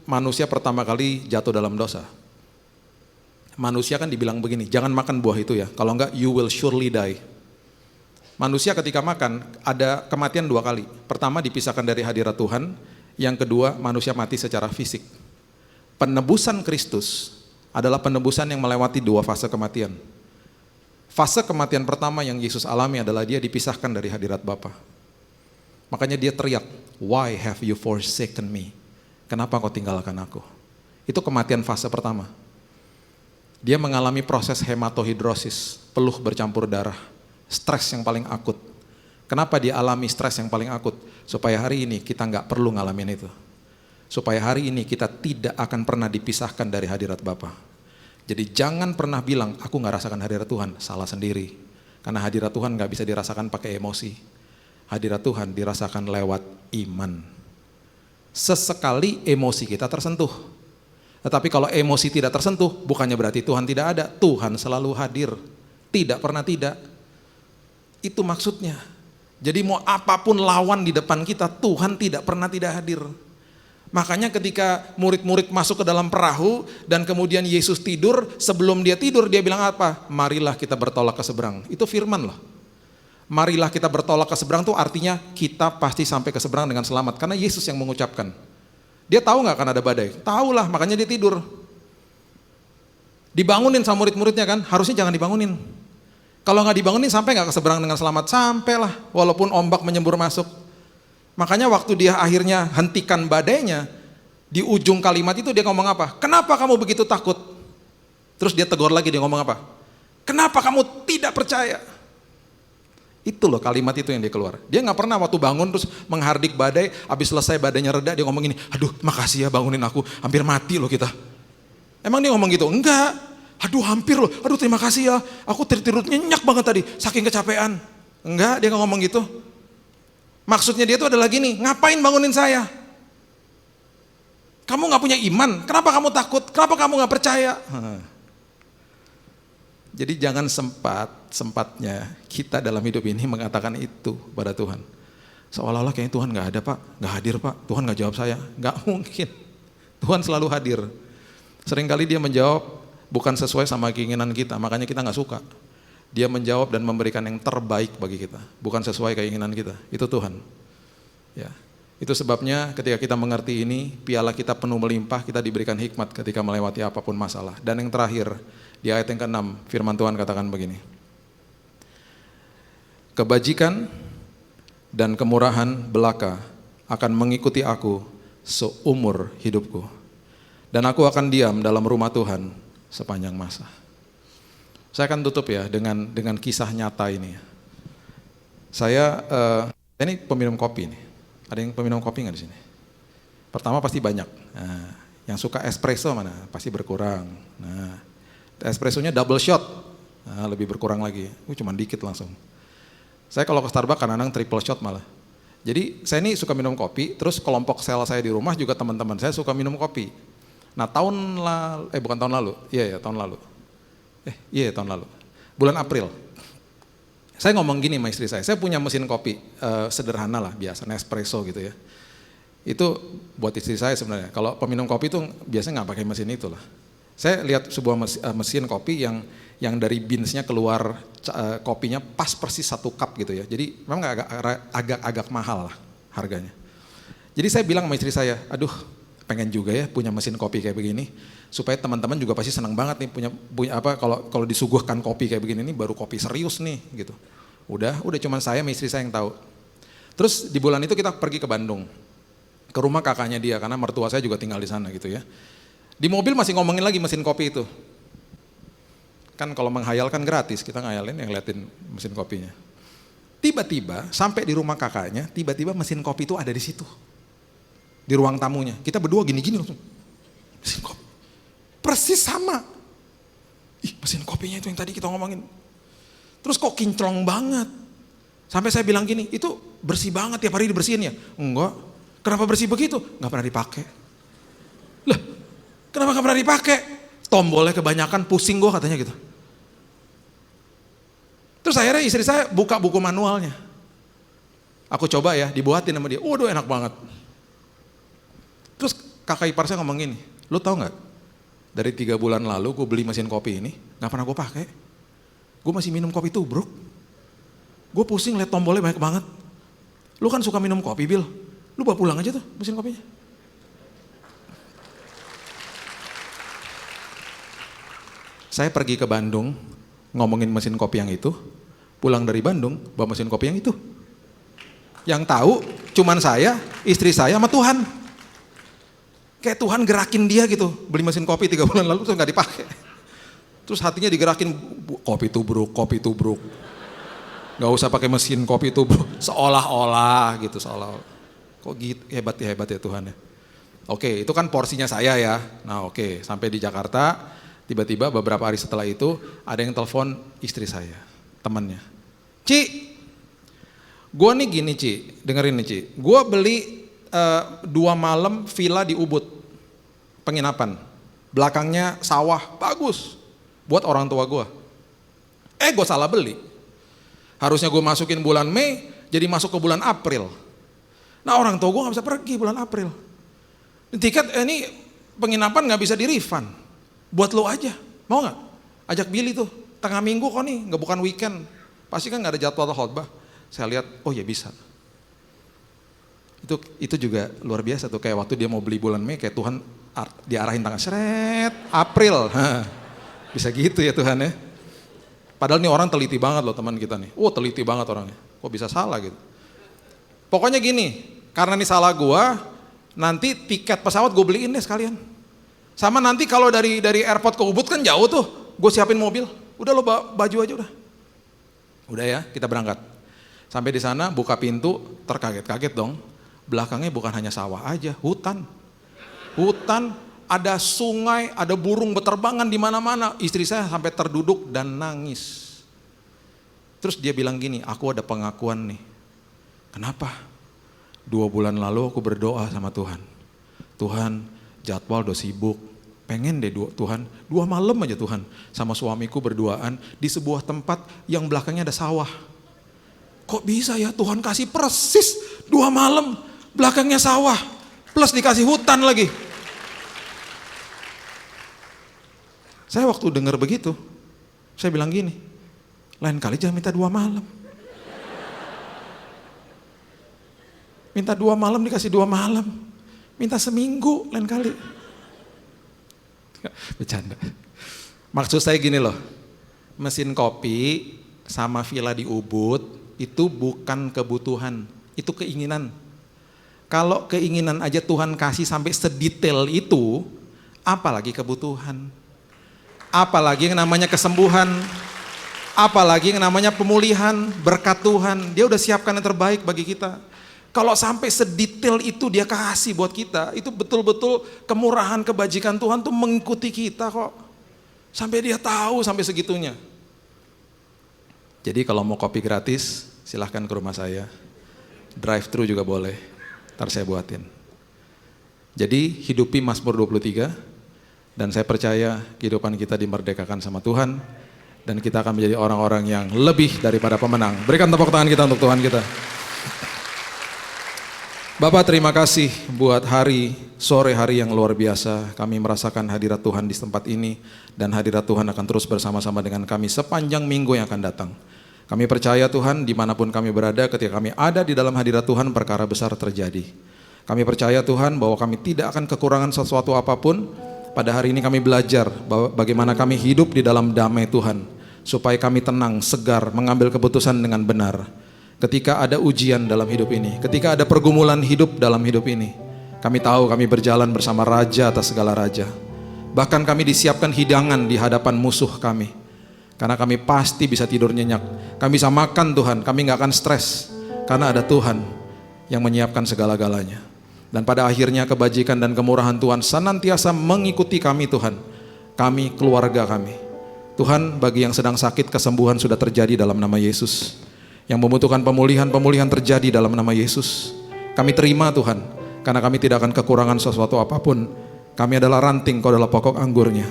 manusia pertama kali jatuh dalam dosa, manusia kan dibilang begini, jangan makan buah itu ya, kalau enggak you will surely die. Manusia ketika makan, ada kematian 2 kali. Pertama dipisahkan dari hadirat Tuhan, yang kedua manusia mati secara fisik. Penebusan Kristus adalah penebusan yang melewati 2 fase kematian. Fase kematian pertama yang Yesus alami adalah dia dipisahkan dari hadirat Bapa. Makanya dia teriak, "Why have you forsaken me?" Kenapa kau tinggalkan aku? Itu kematian fase pertama. Dia mengalami proses hematohidrosis, peluh bercampur darah, stres yang paling akut. Kenapa dia alami stres yang paling akut? Supaya hari ini kita nggak perlu ngalamin itu. Supaya hari ini kita tidak akan pernah dipisahkan dari hadirat Bapa. Jadi jangan pernah bilang, aku nggak rasakan hadirat Tuhan, salah sendiri. Karena hadirat Tuhan nggak bisa dirasakan pakai emosi. Hadirat Tuhan dirasakan lewat iman. Sesekali emosi kita tersentuh. Tetapi kalau emosi tidak tersentuh, bukannya berarti Tuhan tidak ada. Tuhan selalu hadir, tidak pernah tidak. Itu maksudnya. Jadi mau apapun lawan di depan kita, Tuhan tidak pernah tidak hadir. Makanya ketika murid-murid masuk ke dalam perahu dan kemudian Yesus tidur, sebelum dia tidur dia bilang apa? Marilah kita bertolak ke seberang. Itu firman loh. Marilah kita bertolak ke seberang tuh artinya kita pasti sampai ke seberang dengan selamat. Karena Yesus yang mengucapkan. Dia tahu gak akan ada badai? Tahu lah, makanya dia tidur. Dibangunin sama murid-muridnya kan? Harusnya jangan dibangunin. Kalau gak dibangunin sampai gak ke seberang dengan selamat? Sampailah, walaupun ombak menyembur masuk. Makanya waktu dia akhirnya hentikan badainya, di ujung kalimat itu dia ngomong apa? Kenapa kamu begitu takut? Terus dia tegur lagi, dia ngomong apa? Kenapa kamu tidak percaya? Itu loh kalimat itu yang dia keluar. Dia gak pernah waktu bangun terus menghardik badai, habis selesai badainya reda dia ngomong gini, aduh makasih ya bangunin aku, hampir mati loh kita. Emang dia ngomong gitu? Enggak, aduh hampir loh, aduh terima kasih ya, aku tidur nyenyak banget tadi, saking kecapean. Enggak, dia gak ngomong gitu. Maksudnya dia itu adalah gini, ngapain bangunin saya? Kamu gak punya iman, kenapa kamu takut? Kenapa kamu gak percaya? Jadi jangan sempatnya kita dalam hidup ini mengatakan itu pada Tuhan. Seolah-olah kayaknya Tuhan gak ada Pak, gak hadir Pak, Tuhan gak jawab saya. Gak mungkin, Tuhan selalu hadir. Seringkali dia menjawab bukan sesuai sama keinginan kita, makanya kita gak suka. Dia menjawab dan memberikan yang terbaik bagi kita, bukan sesuai keinginan kita. Itu Tuhan. Ya, itu sebabnya ketika kita mengerti ini, piala kita penuh melimpah, kita diberikan hikmat ketika melewati apapun masalah. Dan yang terakhir, di ayat yang ke-6, firman Tuhan katakan begini. Kebajikan dan kemurahan belaka akan mengikuti aku seumur hidupku. Dan aku akan diam dalam rumah Tuhan sepanjang masa. Saya akan tutup ya dengan kisah nyata ini. Saya ini peminum kopi nih. Ada yang peminum kopi nggak di sini? Pertama pasti banyak. Nah, yang suka espresso mana? Pasti berkurang. Nah, espressonya double shot, nah, lebih berkurang lagi. Cuman dikit langsung. Saya kalau ke Starbucks kadang-kadang triple shot malah. Jadi saya ini suka minum kopi. Terus kelompok sel saya di rumah juga teman-teman saya suka minum kopi. Nah tahun lalu, tahun lalu, bulan April, saya ngomong gini sama istri saya punya mesin kopi sederhana lah, biasa, Nespresso gitu ya. Itu buat istri saya sebenarnya, kalau peminum kopi itu biasanya nggak pakai mesin itu lah. Saya lihat sebuah mesin kopi yang dari beansnya keluar kopinya pas persis 1 cup gitu ya, jadi memang agak mahal lah harganya. Jadi saya bilang sama istri saya, aduh pengen juga ya punya mesin kopi kayak begini, supaya teman-teman juga pasti senang banget nih punya apa kalau disuguhkan kopi kayak begini nih baru kopi serius nih gitu. Udah cuman saya sama istri saya yang tahu. Terus di bulan itu kita pergi ke Bandung, ke rumah kakaknya dia karena mertua saya juga tinggal di sana gitu ya. Di mobil masih ngomongin lagi mesin kopi itu. Kan kalau menghayal kan gratis, kita ngayalin yang liatin mesin kopinya. Tiba-tiba sampai di rumah kakaknya, tiba-tiba mesin kopi itu ada di situ. Di ruang tamunya, kita berdua gini-gini langsung, mesin kopi, persis sama. Ih mesin kopinya itu yang tadi kita ngomongin. Terus kok kinclong banget. Sampai saya bilang gini, itu bersih banget tiap hari dibersihin ya? Enggak, kenapa bersih begitu? Gak pernah dipakai. Lah, kenapa gak pernah dipakai? Tombolnya kebanyakan, pusing gue katanya gitu. Terus akhirnya istri saya buka buku manualnya. Aku coba ya, dibuatin sama dia, waduh enak banget. Terus kakak ipar saya ngomong gini, lu tahu nggak? Dari 3 bulan lalu gue beli mesin kopi ini, nggak pernah gue pakai. Gue masih minum kopi tubruk. Gue pusing liat tombolnya banyak banget. Lu kan suka minum kopi, Bil. Lu bawa pulang aja tuh mesin kopinya. Saya pergi ke Bandung, ngomongin mesin kopi yang itu, pulang dari Bandung, bawa mesin kopi yang itu. Yang tahu cuman saya, istri saya sama Tuhan. Kayak Tuhan gerakin dia gitu, beli mesin kopi 3 bulan lalu terus nggak dipakai. Terus hatinya digerakin, kopi tubruk. Gak usah pakai mesin kopi tubruk, seolah-olah gitu, seolah-olah. Kok gitu, hebat ya Tuhan ya. Oke, itu kan porsinya saya ya. Nah oke, sampai di Jakarta, tiba-tiba beberapa hari setelah itu ada yang telepon istri saya, temannya. Ci, gue nih gini Ci, dengerin nih Ci. Gue beli 2 malam villa di Ubud, penginapan. Belakangnya sawah, bagus, buat orang tua gue. Gue salah beli. Harusnya gue masukin bulan Mei, jadi masuk ke bulan April. Nah orang tua gue gak bisa pergi bulan April. Tiket ini penginapan gak bisa di-refund. Buat lo aja, mau gak? Ajak Billy tuh, tengah minggu kok nih, gak bukan weekend. Pasti kan gak ada jadwal khotbah. Saya lihat, oh ya bisa. Itu juga luar biasa tuh, kayak waktu dia mau beli bulan Mei, kayak Tuhan diarahin tangan, seret, April. Bisa gitu ya Tuhan ya. Padahal nih orang teliti banget loh teman kita nih. Teliti banget orangnya, kok bisa salah gitu. Pokoknya gini, karena ini salah gua, nanti tiket pesawat gue beliin deh sekalian. Sama nanti kalau dari airport ke Ubud kan jauh tuh, gue siapin mobil. Udah lo baju aja udah. Udah ya, kita berangkat. Sampai di sana buka pintu, terkaget-kaget dong. Belakangnya bukan hanya sawah aja, hutan. Hutan, ada sungai, ada burung beterbangan di mana-mana. Istri saya sampai terduduk dan nangis. Terus dia bilang gini, aku ada pengakuan nih. Kenapa? 2 bulan lalu aku berdoa sama Tuhan. Tuhan, jadwal udah sibuk. Pengen deh Tuhan, 2 malam aja Tuhan. Sama suamiku berduaan di sebuah tempat yang belakangnya ada sawah. Kok bisa ya Tuhan kasih persis 2 malam belakangnya sawah. Plus dikasih hutan lagi. Saya waktu dengar begitu, saya bilang gini, lain kali jangan minta 2 malam. Minta 2 malam dikasih 2 malam. Minta seminggu lain kali. Bercanda. Maksud saya gini loh, mesin kopi sama villa di Ubud itu bukan kebutuhan, itu keinginan. Kalau keinginan aja Tuhan kasih sampai sedetail itu, apalagi kebutuhan. Apalagi yang namanya kesembuhan, apalagi yang namanya pemulihan, berkat Tuhan. Dia udah siapkan yang terbaik bagi kita. Kalau sampai sedetail itu dia kasih buat kita, itu betul-betul kemurahan kebajikan Tuhan tuh mengikuti kita kok. Sampai dia tahu sampai segitunya. Jadi kalau mau kopi gratis, silahkan ke rumah saya. Drive thru juga boleh, ntar saya buatin. Jadi hidupi Mazmur 23, dan saya percaya kehidupan kita dimerdekakan sama Tuhan, dan kita akan menjadi orang-orang yang lebih daripada pemenang. Berikan tepuk tangan kita untuk Tuhan kita. Bapak terima kasih buat sore hari yang luar biasa. Kami merasakan hadirat Tuhan di tempat ini, dan hadirat Tuhan akan terus bersama-sama dengan kami sepanjang minggu yang akan datang. Kami percaya Tuhan, dimanapun kami berada, ketika kami ada di dalam hadirat Tuhan, perkara besar terjadi. Kami percaya Tuhan bahwa kami tidak akan kekurangan sesuatu apapun. Pada hari ini kami belajar bagaimana kami hidup di dalam damai Tuhan, supaya kami tenang, segar, mengambil keputusan dengan benar. Ketika ada ujian dalam hidup ini, ketika ada pergumulan hidup dalam hidup ini, kami tahu kami berjalan bersama Raja atas segala raja. Bahkan kami disiapkan hidangan di hadapan musuh kami, karena kami pasti bisa tidur nyenyak. Kami bisa makan Tuhan, kami gak akan stres, karena ada Tuhan yang menyiapkan segala-galanya. Dan pada akhirnya kebajikan dan kemurahan Tuhan senantiasa mengikuti kami Tuhan, kami, keluarga kami. Tuhan, bagi yang sedang sakit, kesembuhan sudah terjadi dalam nama Yesus. Yang membutuhkan pemulihan terjadi dalam nama Yesus. Kami terima Tuhan, karena kami tidak akan kekurangan sesuatu apapun. Kami adalah ranting, Kau adalah pokok anggurnya.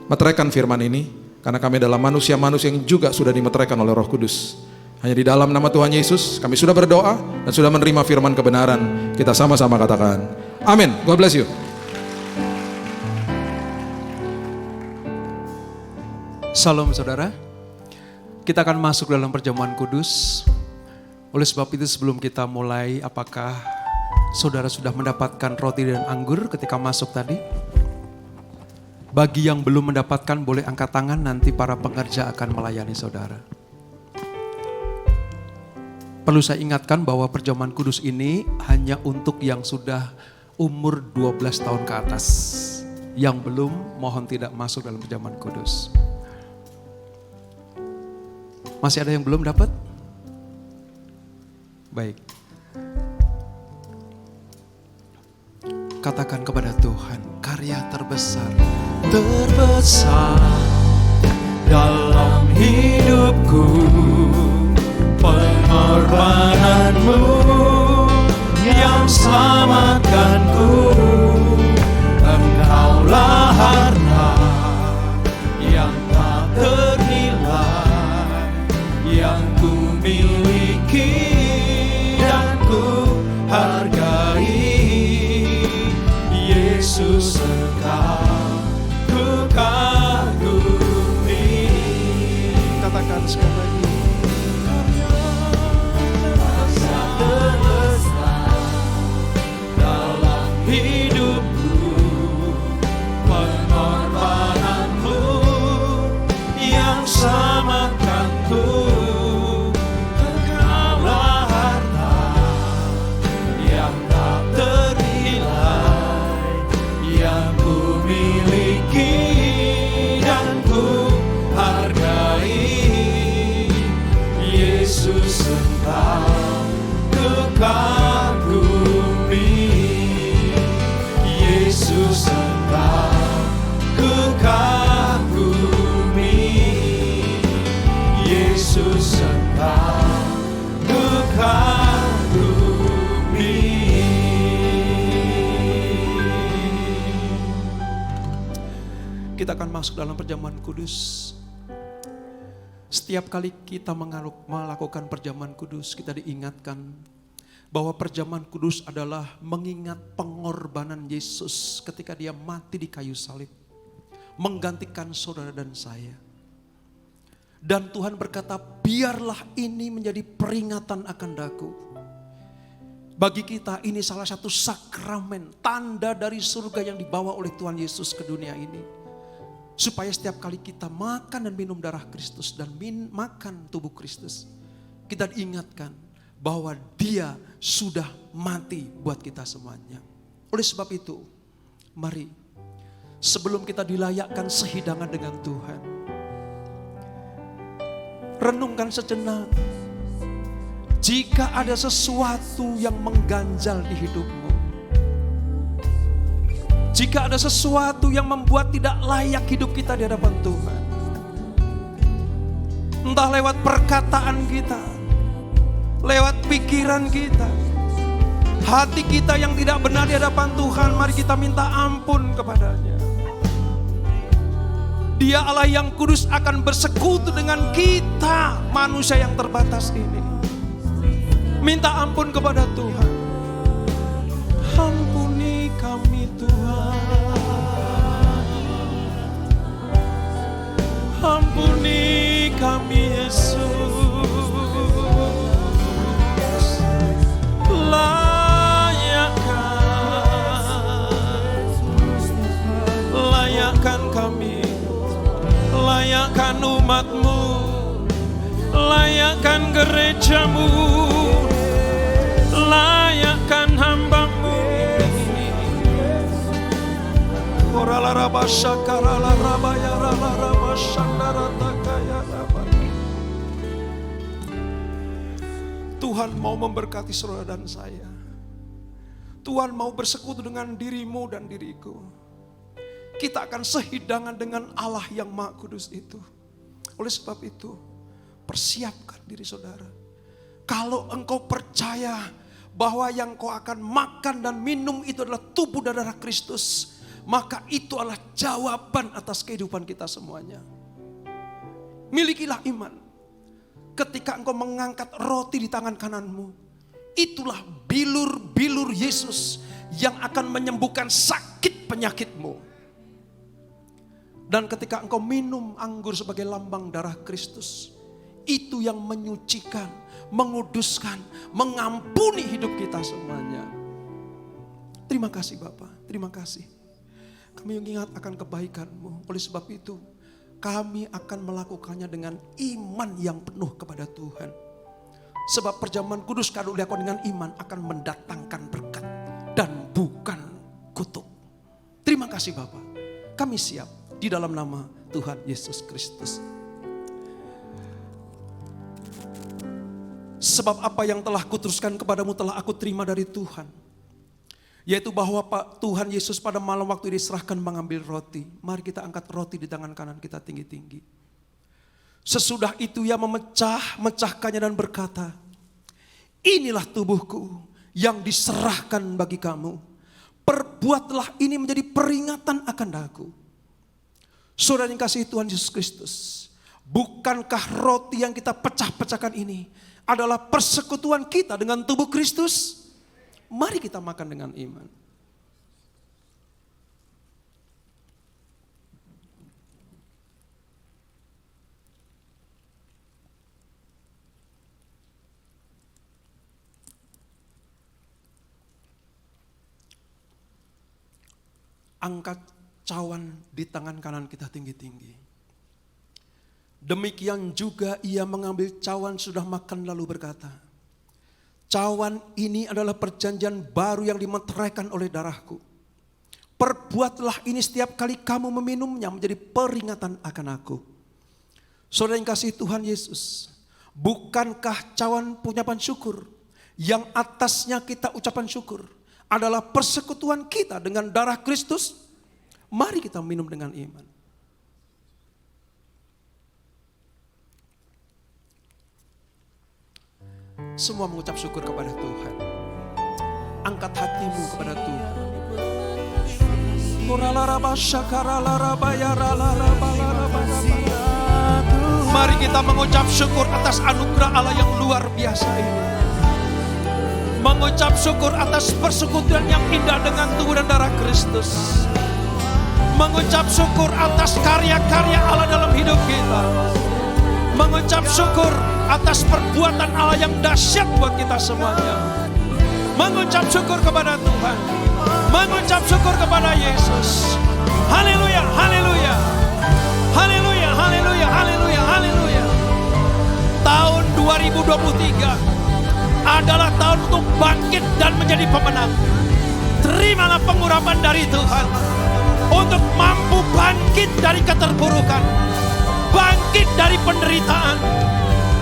Meteraikan firman ini, karena kami adalah manusia-manusia yang juga sudah dimeteraikan oleh Roh Kudus. Hanya di dalam nama Tuhan Yesus, kami sudah berdoa dan sudah menerima firman kebenaran. Kita sama-sama katakan, amin. God bless you. Shalom saudara. Kita akan masuk dalam perjamuan kudus. Oleh sebab itu sebelum kita mulai, apakah saudara sudah mendapatkan roti dan anggur ketika masuk tadi? Bagi yang belum mendapatkan boleh angkat tangan, nanti para pengerja akan melayani saudara. Perlu saya ingatkan bahwa perjamuan kudus ini hanya untuk yang sudah umur 12 tahun ke atas. Yang belum, mohon tidak masuk dalam perjamuan kudus. Masih ada yang belum dapat? Baik. Katakan kepada Tuhan, karya terbesar dalam hidupku, pengorbananmu yang selamatkanku. Engkaulah harta yang tak ternilai, yang ku miliki dan ku hargai. Yesus, Engkau ku kagumi. Katakan sekali lagi. Dalam hidupku, pengorbananmu yang selamatkanku. Engkaulah harta yang tak ternilai, yang ku miliki dan ku hargai. Yesus, Engkau ku kagumi. Yesus, Engkau ku kagumi. Yesus, Engkau ku kagumi. Kita akan masuk dalam perjamuan kudus. Setiap kali kita melakukan perjamuan kudus, kita diingatkan bahwa perjamuan kudus adalah mengingat pengorbanan Yesus ketika dia mati di kayu salib, menggantikan saudara dan saya. Dan Tuhan berkata, biarlah ini menjadi peringatan akan daku. Bagi kita ini salah satu sakramen, tanda dari surga yang dibawa oleh Tuhan Yesus ke dunia ini. Supaya setiap kali kita makan dan minum darah Kristus dan makan tubuh Kristus, kita diingatkan bahwa Dia sudah mati buat kita semuanya. Oleh sebab itu, mari sebelum kita dilayakkan sehidangan dengan Tuhan, renungkan sejenak. Jika ada sesuatu yang mengganjal di hidupmu, jika ada sesuatu yang membuat tidak layak hidup kita di hadapan Tuhan, entah lewat perkataan kita, lewat pikiran kita, hati kita yang tidak benar di hadapan Tuhan, mari kita minta ampun kepadanya. Dia Allah yang kudus akan bersekutu dengan kita, manusia yang terbatas ini. Minta ampun kepada Tuhan. Ampuni kami Tuhan, ampuni kami Yesus. Layakkan kami, layakkan umatmu, layakkan gerejamu, layakkan hambamu. Tuhan mau memberkati saudara dan saya. Tuhan mau bersekutu dengan dirimu dan diriku. Kita akan sehidangan dengan Allah yang Maha Kudus itu. Oleh sebab itu, persiapkan diri saudara. Kalau engkau percaya bahwa yang kau akan makan dan minum itu adalah tubuh dan darah Kristus, maka itu adalah jawaban atas kehidupan kita semuanya. Milikilah iman. Ketika engkau mengangkat roti di tangan kananmu, itulah bilur-bilur Yesus yang akan menyembuhkan sakit penyakitmu. Dan ketika engkau minum anggur sebagai lambang darah Kristus, itu yang menyucikan, menguduskan, mengampuni hidup kita semuanya. Terima kasih Bapa, terima kasih. Kami mengingat akan kebaikan-Mu. Oleh sebab itu, kami akan melakukannya dengan iman yang penuh kepada Tuhan. Sebab perjamuan kudus kalau dilakukan dengan iman akan mendatangkan berkat dan bukan kutuk. Terima kasih Bapa. Kami siap di dalam nama Tuhan Yesus Kristus. Sebab apa yang telah kuteruskan kepadamu telah aku terima dari Tuhan. Yaitu bahwa Tuhan Yesus pada malam waktu diserahkan mengambil roti. Mari kita angkat roti di tangan kanan kita tinggi-tinggi. Sesudah itu ia memecahkannya dan berkata, inilah tubuhku yang diserahkan bagi kamu. Perbuatlah ini menjadi peringatan akan aku. Saudara yang kasih Tuhan Yesus Kristus, bukankah roti yang kita pecah-pecahkan ini adalah persekutuan kita dengan tubuh Kristus? Mari kita makan dengan iman. Angkat cawan di tangan kanan kita tinggi-tinggi. Demikian juga ia mengambil cawan sudah makan lalu berkata, cawan ini adalah perjanjian baru yang dimeteraikan oleh darahku. Perbuatlah ini setiap kali kamu meminumnya menjadi peringatan akan aku. Saudara yang kasih Tuhan Yesus, bukankah cawan pengucapan syukur yang atasnya kita ucapan syukur adalah persekutuan kita dengan darah Kristus? Mari kita minum dengan iman. Semua mengucap syukur kepada Tuhan. Angkat hatimu kepada Tuhan. Mari kita mengucap syukur atas anugerah Allah yang luar biasa ini. Mengucap syukur atas persekutuan yang indah dengan tubuh dan darah Kristus. Mengucap syukur atas karya-karya Allah dalam hidup kita. Mengucap syukur atas perbuatan Allah yang dahsyat buat kita semuanya. Mengucap syukur kepada Tuhan. Mengucap syukur kepada Yesus. Haleluya, haleluya. Haleluya, haleluya, haleluya, haleluya. Tahun 2023 adalah tahun untuk bangkit dan menjadi pemenang. Terimalah pengurapan dari Tuhan untuk mampu bangkit dari keterpurukan, bangkit dari penderitaan,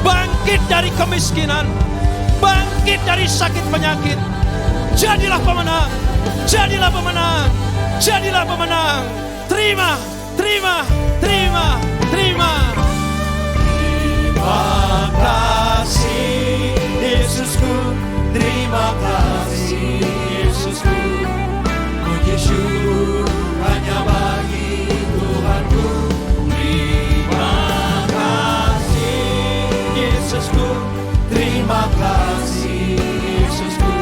bangkit dari kemiskinan, bangkit dari sakit penyakit. Jadilah pemenang, jadilah pemenang, jadilah pemenang. Terima, terima, terima, terima. Terima kasih Yesusku, terima kasih Yesusku. Puji syukur hanya bagi Tuhanku. Terima kasih Yesusku, terima kasih Yesusku.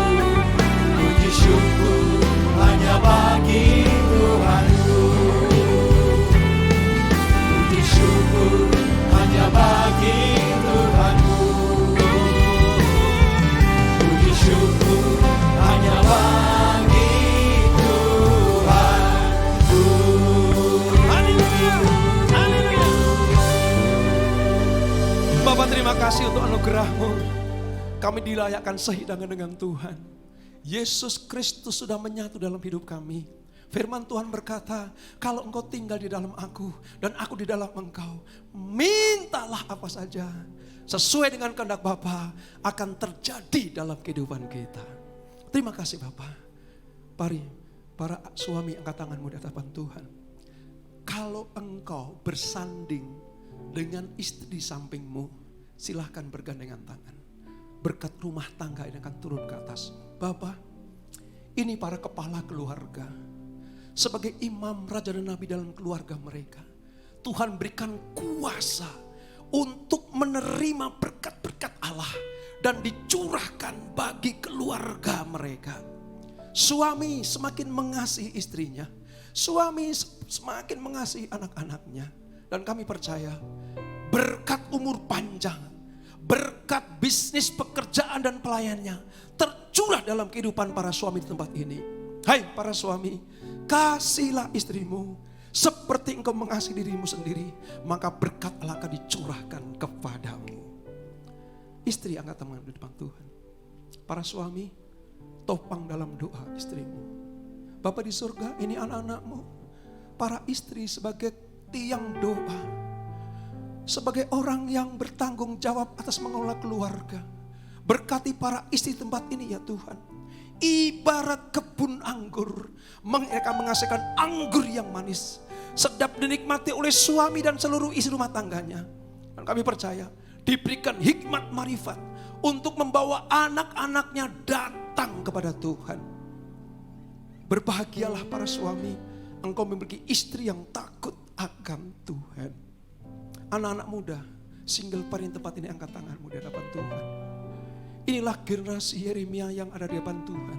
Puji syukur hanya bagi Tuhanku. Puji syukur hanya bagi Tuhanku. Puji syukur hanya bagi Tuhanku. Haleluya, haleluya. Bapak terima kasih untuk anugerah-Mu. Kami dilayakkan sehidangan dengan Tuhan. Yesus Kristus sudah menyatu dalam hidup kami. Firman Tuhan berkata, kalau engkau tinggal di dalam aku dan aku di dalam engkau, mintalah apa saja. Sesuai dengan kehendak Bapa akan terjadi dalam kehidupan kita. Terima kasih Bapa. Mari para suami angkat tanganmu di hadapan Tuhan. Kalau engkau bersanding dengan istri di sampingmu, silahkan bergandengan tangan. Berkat rumah tangga ini akan turun ke atas. Bapa, ini para kepala keluarga. Sebagai imam, raja dan nabi dalam keluarga mereka, Tuhan berikan kuasa untuk menerima berkat-berkat Allah dan dicurahkan bagi keluarga mereka. Suami semakin mengasihi istrinya, suami semakin mengasihi anak-anaknya. Dan kami percaya berkat umur panjang, berkat bisnis, pekerjaan dan pelayannya tercurah dalam kehidupan para suami di tempat ini. Hai para suami, kasihilah istrimu seperti engkau mengasihi dirimu sendiri, maka berkat Allah akan dicurahkan kepadamu. Istri angkat tangan di depan Tuhan. Para suami, topang dalam doa istrimu. Bapa di surga, ini anak-anakmu. Para istri sebagai tiang doa, sebagai orang yang bertanggung jawab atas mengelola keluarga. Berkati para istri tempat ini ya Tuhan. Ibarat kebun anggur, mereka menghasilkan anggur yang manis, sedap dinikmati oleh suami dan seluruh isi rumah tangganya. Dan kami percaya diberikan hikmat marifat untuk membawa anak-anaknya datang kepada Tuhan. Berbahagialah para suami, engkau memiliki istri yang takut akan Tuhan. Anak-anak muda, single parent tempat ini, angkat tanganmu di hadapan Tuhan. Inilah generasi Yeremia yang ada di hadapan Tuhan.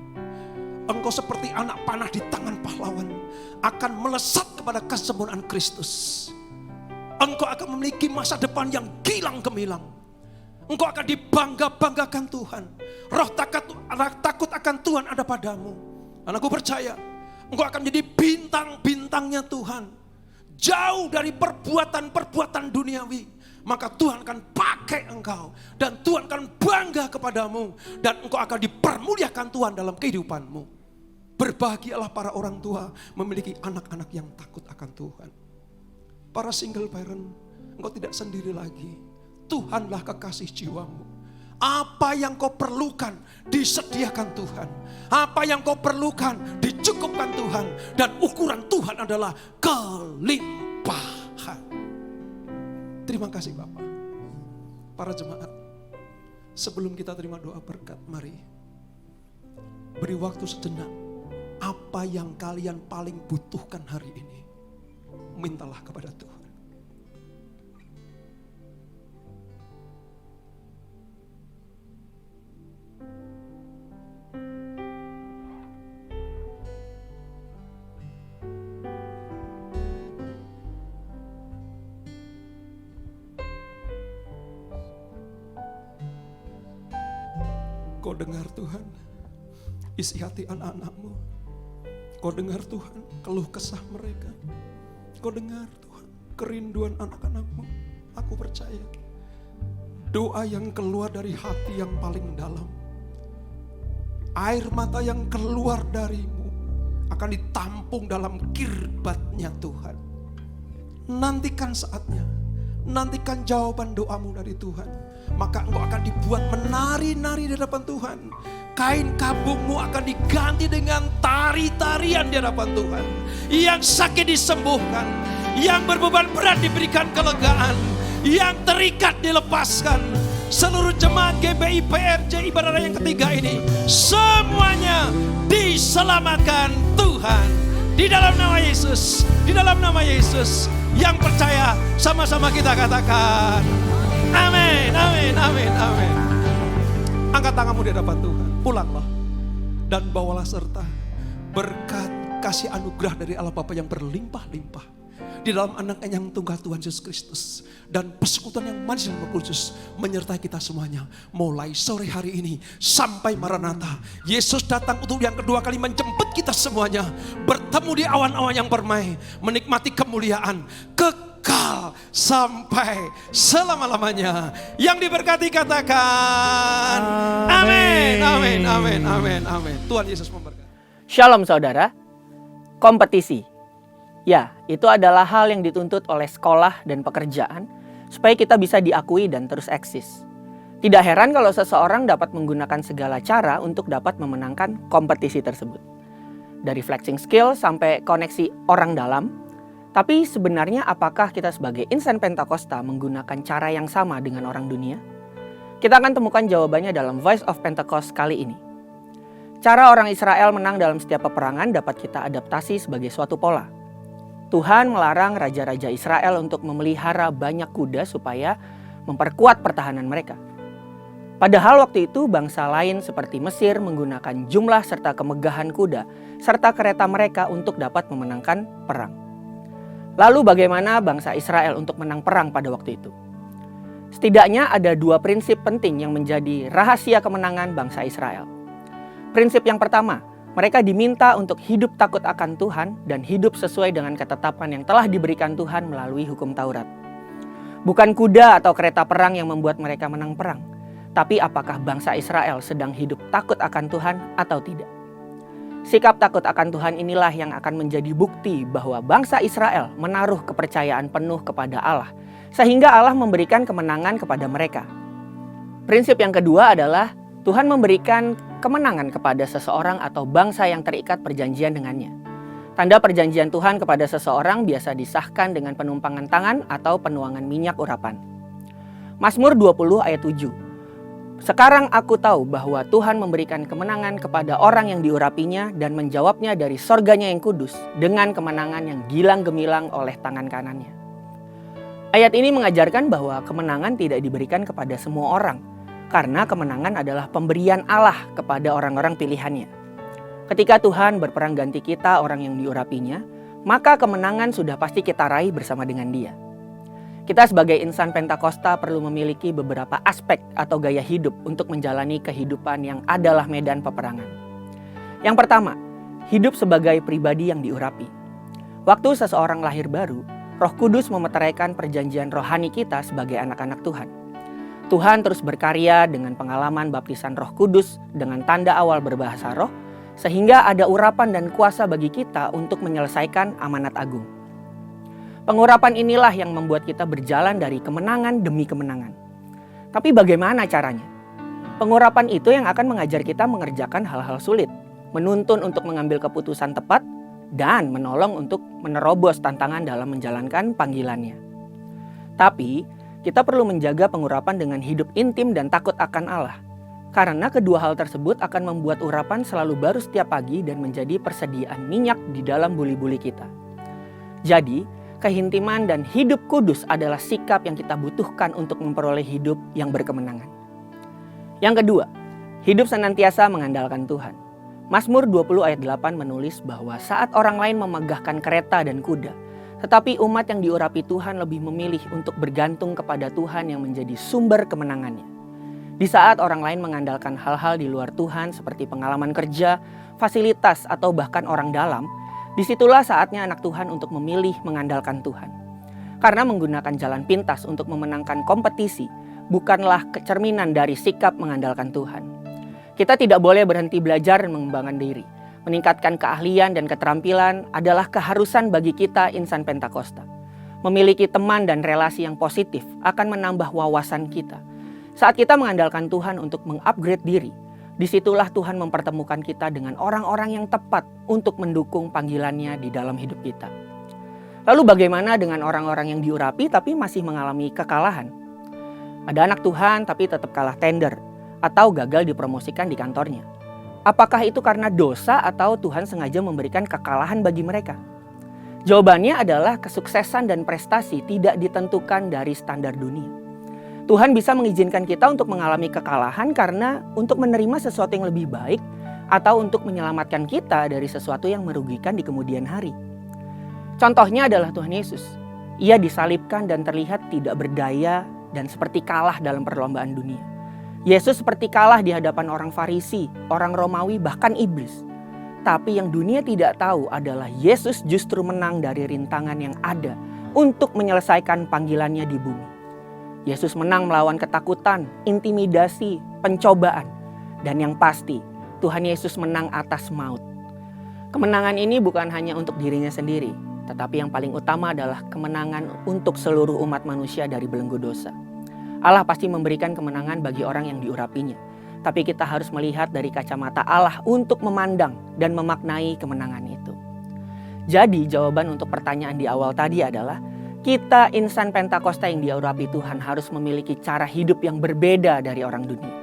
Engkau seperti anak panah di tangan pahlawan, akan melesat kepada kesempurnaan Kristus. Engkau akan memiliki masa depan yang gilang gemilang. Engkau akan dibangga-banggakan Tuhan. Roh takut akan Tuhan ada padamu. Dan aku percaya engkau akan menjadi bintang-bintangnya Tuhan. Jauh dari perbuatan-perbuatan duniawi. Maka Tuhan akan pakai engkau. Dan Tuhan akan bangga kepadamu. Dan engkau akan dipermuliakan Tuhan dalam kehidupanmu. Berbahagialah para orang tua memiliki anak-anak yang takut akan Tuhan. Para single parent, engkau tidak sendiri lagi. Tuhanlah kekasih jiwamu. Apa yang kau perlukan disediakan Tuhan. Apa yang kau perlukan dicukupkan Tuhan. Dan ukuran Tuhan adalah kelimpahan. Terima kasih Bapak. Para jemaat, sebelum kita terima doa berkat, mari beri waktu sejenak. Apa yang kalian paling butuhkan hari ini, mintalah kepada Tuhan. Kau dengar Tuhan, isi hati anak-anakmu. Kau dengar Tuhan, keluh kesah mereka. Kau dengar Tuhan, kerinduan anak-anakmu. Aku percaya, doa yang keluar dari hati yang paling dalam, air mata yang keluar darimu akan ditampung dalam kirbatnya Tuhan. Nantikan saatnya, nantikan jawaban doamu dari Tuhan. Maka engkau akan dibuat menari-nari di hadapan Tuhan. Kain kabungmu akan diganti dengan tari-tarian di hadapan Tuhan. Yang sakit disembuhkan, yang berbeban berat diberikan kelegaan, yang terikat dilepaskan. Seluruh jemaat GBI PRJ ibadah yang ketiga ini, semuanya diselamatkan Tuhan. Di dalam nama Yesus, di dalam nama Yesus. Yang percaya sama-sama kita katakan amin, amin, amin, amin. Angkat tanganmu di hadapan Tuhan. Pulanglah dan bawalah serta berkat kasih anugerah dari Allah Bapa yang berlimpah-limpah di dalam anaknya yang tunggal Tuhan Yesus Kristus. Dan persekutuan yang manis dan kudus menyertai kita semuanya. Mulai sore hari ini sampai Maranatha. Yesus datang untuk yang kedua kali menjemput kita semuanya. Bertemu di awan-awan yang permai. Menikmati kemuliaan kekal sampai selama-lamanya. Yang diberkati katakan amin, amin, amin, amin, amin. Tuhan Yesus memberkati. Shalom saudara. Kompetisi. Ya, itu adalah hal yang dituntut oleh sekolah dan pekerjaan supaya kita bisa diakui dan terus eksis. Tidak heran kalau seseorang dapat menggunakan segala cara untuk dapat memenangkan kompetisi tersebut. Dari flexing skill sampai koneksi orang dalam. Tapi sebenarnya apakah kita sebagai insan Pentakosta menggunakan cara yang sama dengan orang dunia? Kita akan temukan jawabannya dalam Voice of Pentecost kali ini. Cara orang Israel menang dalam setiap peperangan dapat kita adaptasi sebagai suatu pola. Tuhan melarang raja-raja Israel untuk memelihara banyak kuda supaya memperkuat pertahanan mereka. Padahal waktu itu bangsa lain seperti Mesir menggunakan jumlah serta kemegahan kuda serta kereta mereka untuk dapat memenangkan perang. Lalu bagaimana bangsa Israel untuk menang perang pada waktu itu? Setidaknya ada dua prinsip penting yang menjadi rahasia kemenangan bangsa Israel. Prinsip yang pertama, Mereka diminta untuk hidup takut akan Tuhan dan hidup sesuai dengan ketetapan yang telah diberikan Tuhan melalui hukum Taurat. Bukan kuda atau kereta perang yang membuat mereka menang perang, tapi apakah bangsa Israel sedang hidup takut akan Tuhan atau tidak. Sikap takut akan Tuhan inilah yang akan menjadi bukti bahwa bangsa Israel menaruh kepercayaan penuh kepada Allah, sehingga Allah memberikan kemenangan kepada mereka. Prinsip yang kedua adalah Tuhan memberikan kemenangan kepada seseorang atau bangsa yang terikat perjanjian dengannya. Tanda perjanjian Tuhan kepada seseorang biasa disahkan dengan penumpangan tangan atau penuangan minyak urapan. Mazmur 20 ayat 7. Sekarang aku tahu bahwa Tuhan memberikan kemenangan kepada orang yang diurapinya dan menjawabnya dari sorganya yang kudus dengan kemenangan yang gilang gemilang oleh tangan kanannya. Ayat ini mengajarkan bahwa kemenangan tidak diberikan kepada semua orang, karena kemenangan adalah pemberian Allah kepada orang-orang pilihannya. Ketika Tuhan berperang ganti kita orang yang diurapinya, maka kemenangan sudah pasti kita raih bersama dengan Dia. Kita sebagai insan Pentakosta perlu memiliki beberapa aspek atau gaya hidup untuk menjalani kehidupan yang adalah medan peperangan. Yang pertama, hidup sebagai pribadi yang diurapi. Waktu seseorang lahir baru, Roh Kudus memeteraikan perjanjian rohani kita sebagai anak-anak Tuhan. Tuhan terus berkarya dengan pengalaman baptisan Roh Kudus dengan tanda awal berbahasa roh, sehingga ada urapan dan kuasa bagi kita untuk menyelesaikan amanat agung. Pengurapan inilah yang membuat kita berjalan dari kemenangan demi kemenangan. Tapi bagaimana caranya? Pengurapan itu yang akan mengajar kita mengerjakan hal-hal sulit, menuntun untuk mengambil keputusan tepat, dan menolong untuk menerobos tantangan dalam menjalankan panggilannya. Tapi, kita perlu menjaga pengurapan dengan hidup intim dan takut akan Allah. Karena kedua hal tersebut akan membuat urapan selalu baru setiap pagi dan menjadi persediaan minyak di dalam buli-buli kita. Jadi, keintiman dan hidup kudus adalah sikap yang kita butuhkan untuk memperoleh hidup yang berkemenangan. Yang kedua, hidup senantiasa mengandalkan Tuhan. Mazmur 20 ayat 8 menulis bahwa saat orang lain memegahkan kereta dan kuda, tetapi umat yang diurapi Tuhan lebih memilih untuk bergantung kepada Tuhan yang menjadi sumber kemenangannya. Di saat orang lain mengandalkan hal-hal di luar Tuhan seperti pengalaman kerja, fasilitas, atau bahkan orang dalam, disitulah saatnya anak Tuhan untuk memilih mengandalkan Tuhan. Karena menggunakan jalan pintas untuk memenangkan kompetisi bukanlah kecerminan dari sikap mengandalkan Tuhan. Kita tidak boleh berhenti belajar dan mengembangkan diri. Meningkatkan keahlian dan keterampilan adalah keharusan bagi kita insan Pentakosta. Memiliki teman dan relasi yang positif akan menambah wawasan kita. Saat kita mengandalkan Tuhan untuk mengupgrade diri, disitulah Tuhan mempertemukan kita dengan orang-orang yang tepat untuk mendukung panggilannya di dalam hidup kita. Lalu bagaimana dengan orang-orang yang diurapi tapi masih mengalami kekalahan? Ada anak Tuhan tapi tetap kalah tender atau gagal dipromosikan di kantornya. Apakah itu karena dosa atau Tuhan sengaja memberikan kekalahan bagi mereka? Jawabannya adalah kesuksesan dan prestasi tidak ditentukan dari standar dunia. Tuhan bisa mengizinkan kita untuk mengalami kekalahan karena untuk menerima sesuatu yang lebih baik atau untuk menyelamatkan kita dari sesuatu yang merugikan di kemudian hari. Contohnya adalah Tuhan Yesus. Ia disalibkan dan terlihat tidak berdaya dan seperti kalah dalam perlombaan dunia. Yesus seperti kalah di hadapan orang Farisi, orang Romawi, bahkan iblis. Tapi yang dunia tidak tahu adalah Yesus justru menang dari rintangan yang ada untuk menyelesaikan panggilannya di bumi. Yesus menang melawan ketakutan, intimidasi, pencobaan. Dan yang pasti, Tuhan Yesus menang atas maut. Kemenangan ini bukan hanya untuk dirinya sendiri, tetapi yang paling utama adalah kemenangan untuk seluruh umat manusia dari belenggu dosa. Allah pasti memberikan kemenangan bagi orang yang diurapinya. Tapi kita harus melihat dari kacamata Allah untuk memandang dan memaknai kemenangan itu. Jadi jawaban untuk pertanyaan di awal tadi adalah, kita insan Pentakosta yang diurapi Tuhan harus memiliki cara hidup yang berbeda dari orang dunia.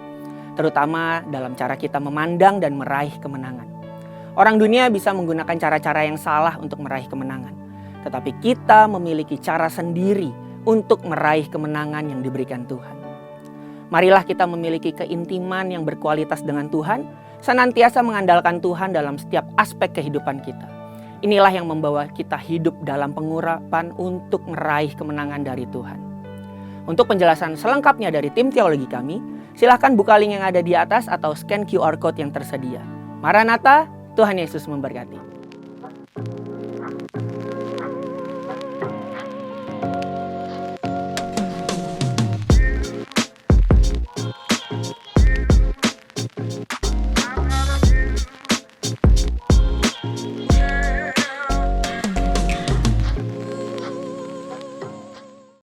Terutama dalam cara kita memandang dan meraih kemenangan. Orang dunia bisa menggunakan cara-cara yang salah untuk meraih kemenangan. Tetapi kita memiliki cara sendiri untuk meraih kemenangan yang diberikan Tuhan. Marilah kita memiliki keintiman yang berkualitas dengan Tuhan, senantiasa mengandalkan Tuhan dalam setiap aspek kehidupan kita. Inilah yang membawa kita hidup dalam pengurapan untuk meraih kemenangan dari Tuhan. Untuk penjelasan selengkapnya dari tim teologi kami, silahkan buka link yang ada di atas atau scan QR Code yang tersedia. Maranatha, Tuhan Yesus memberkati.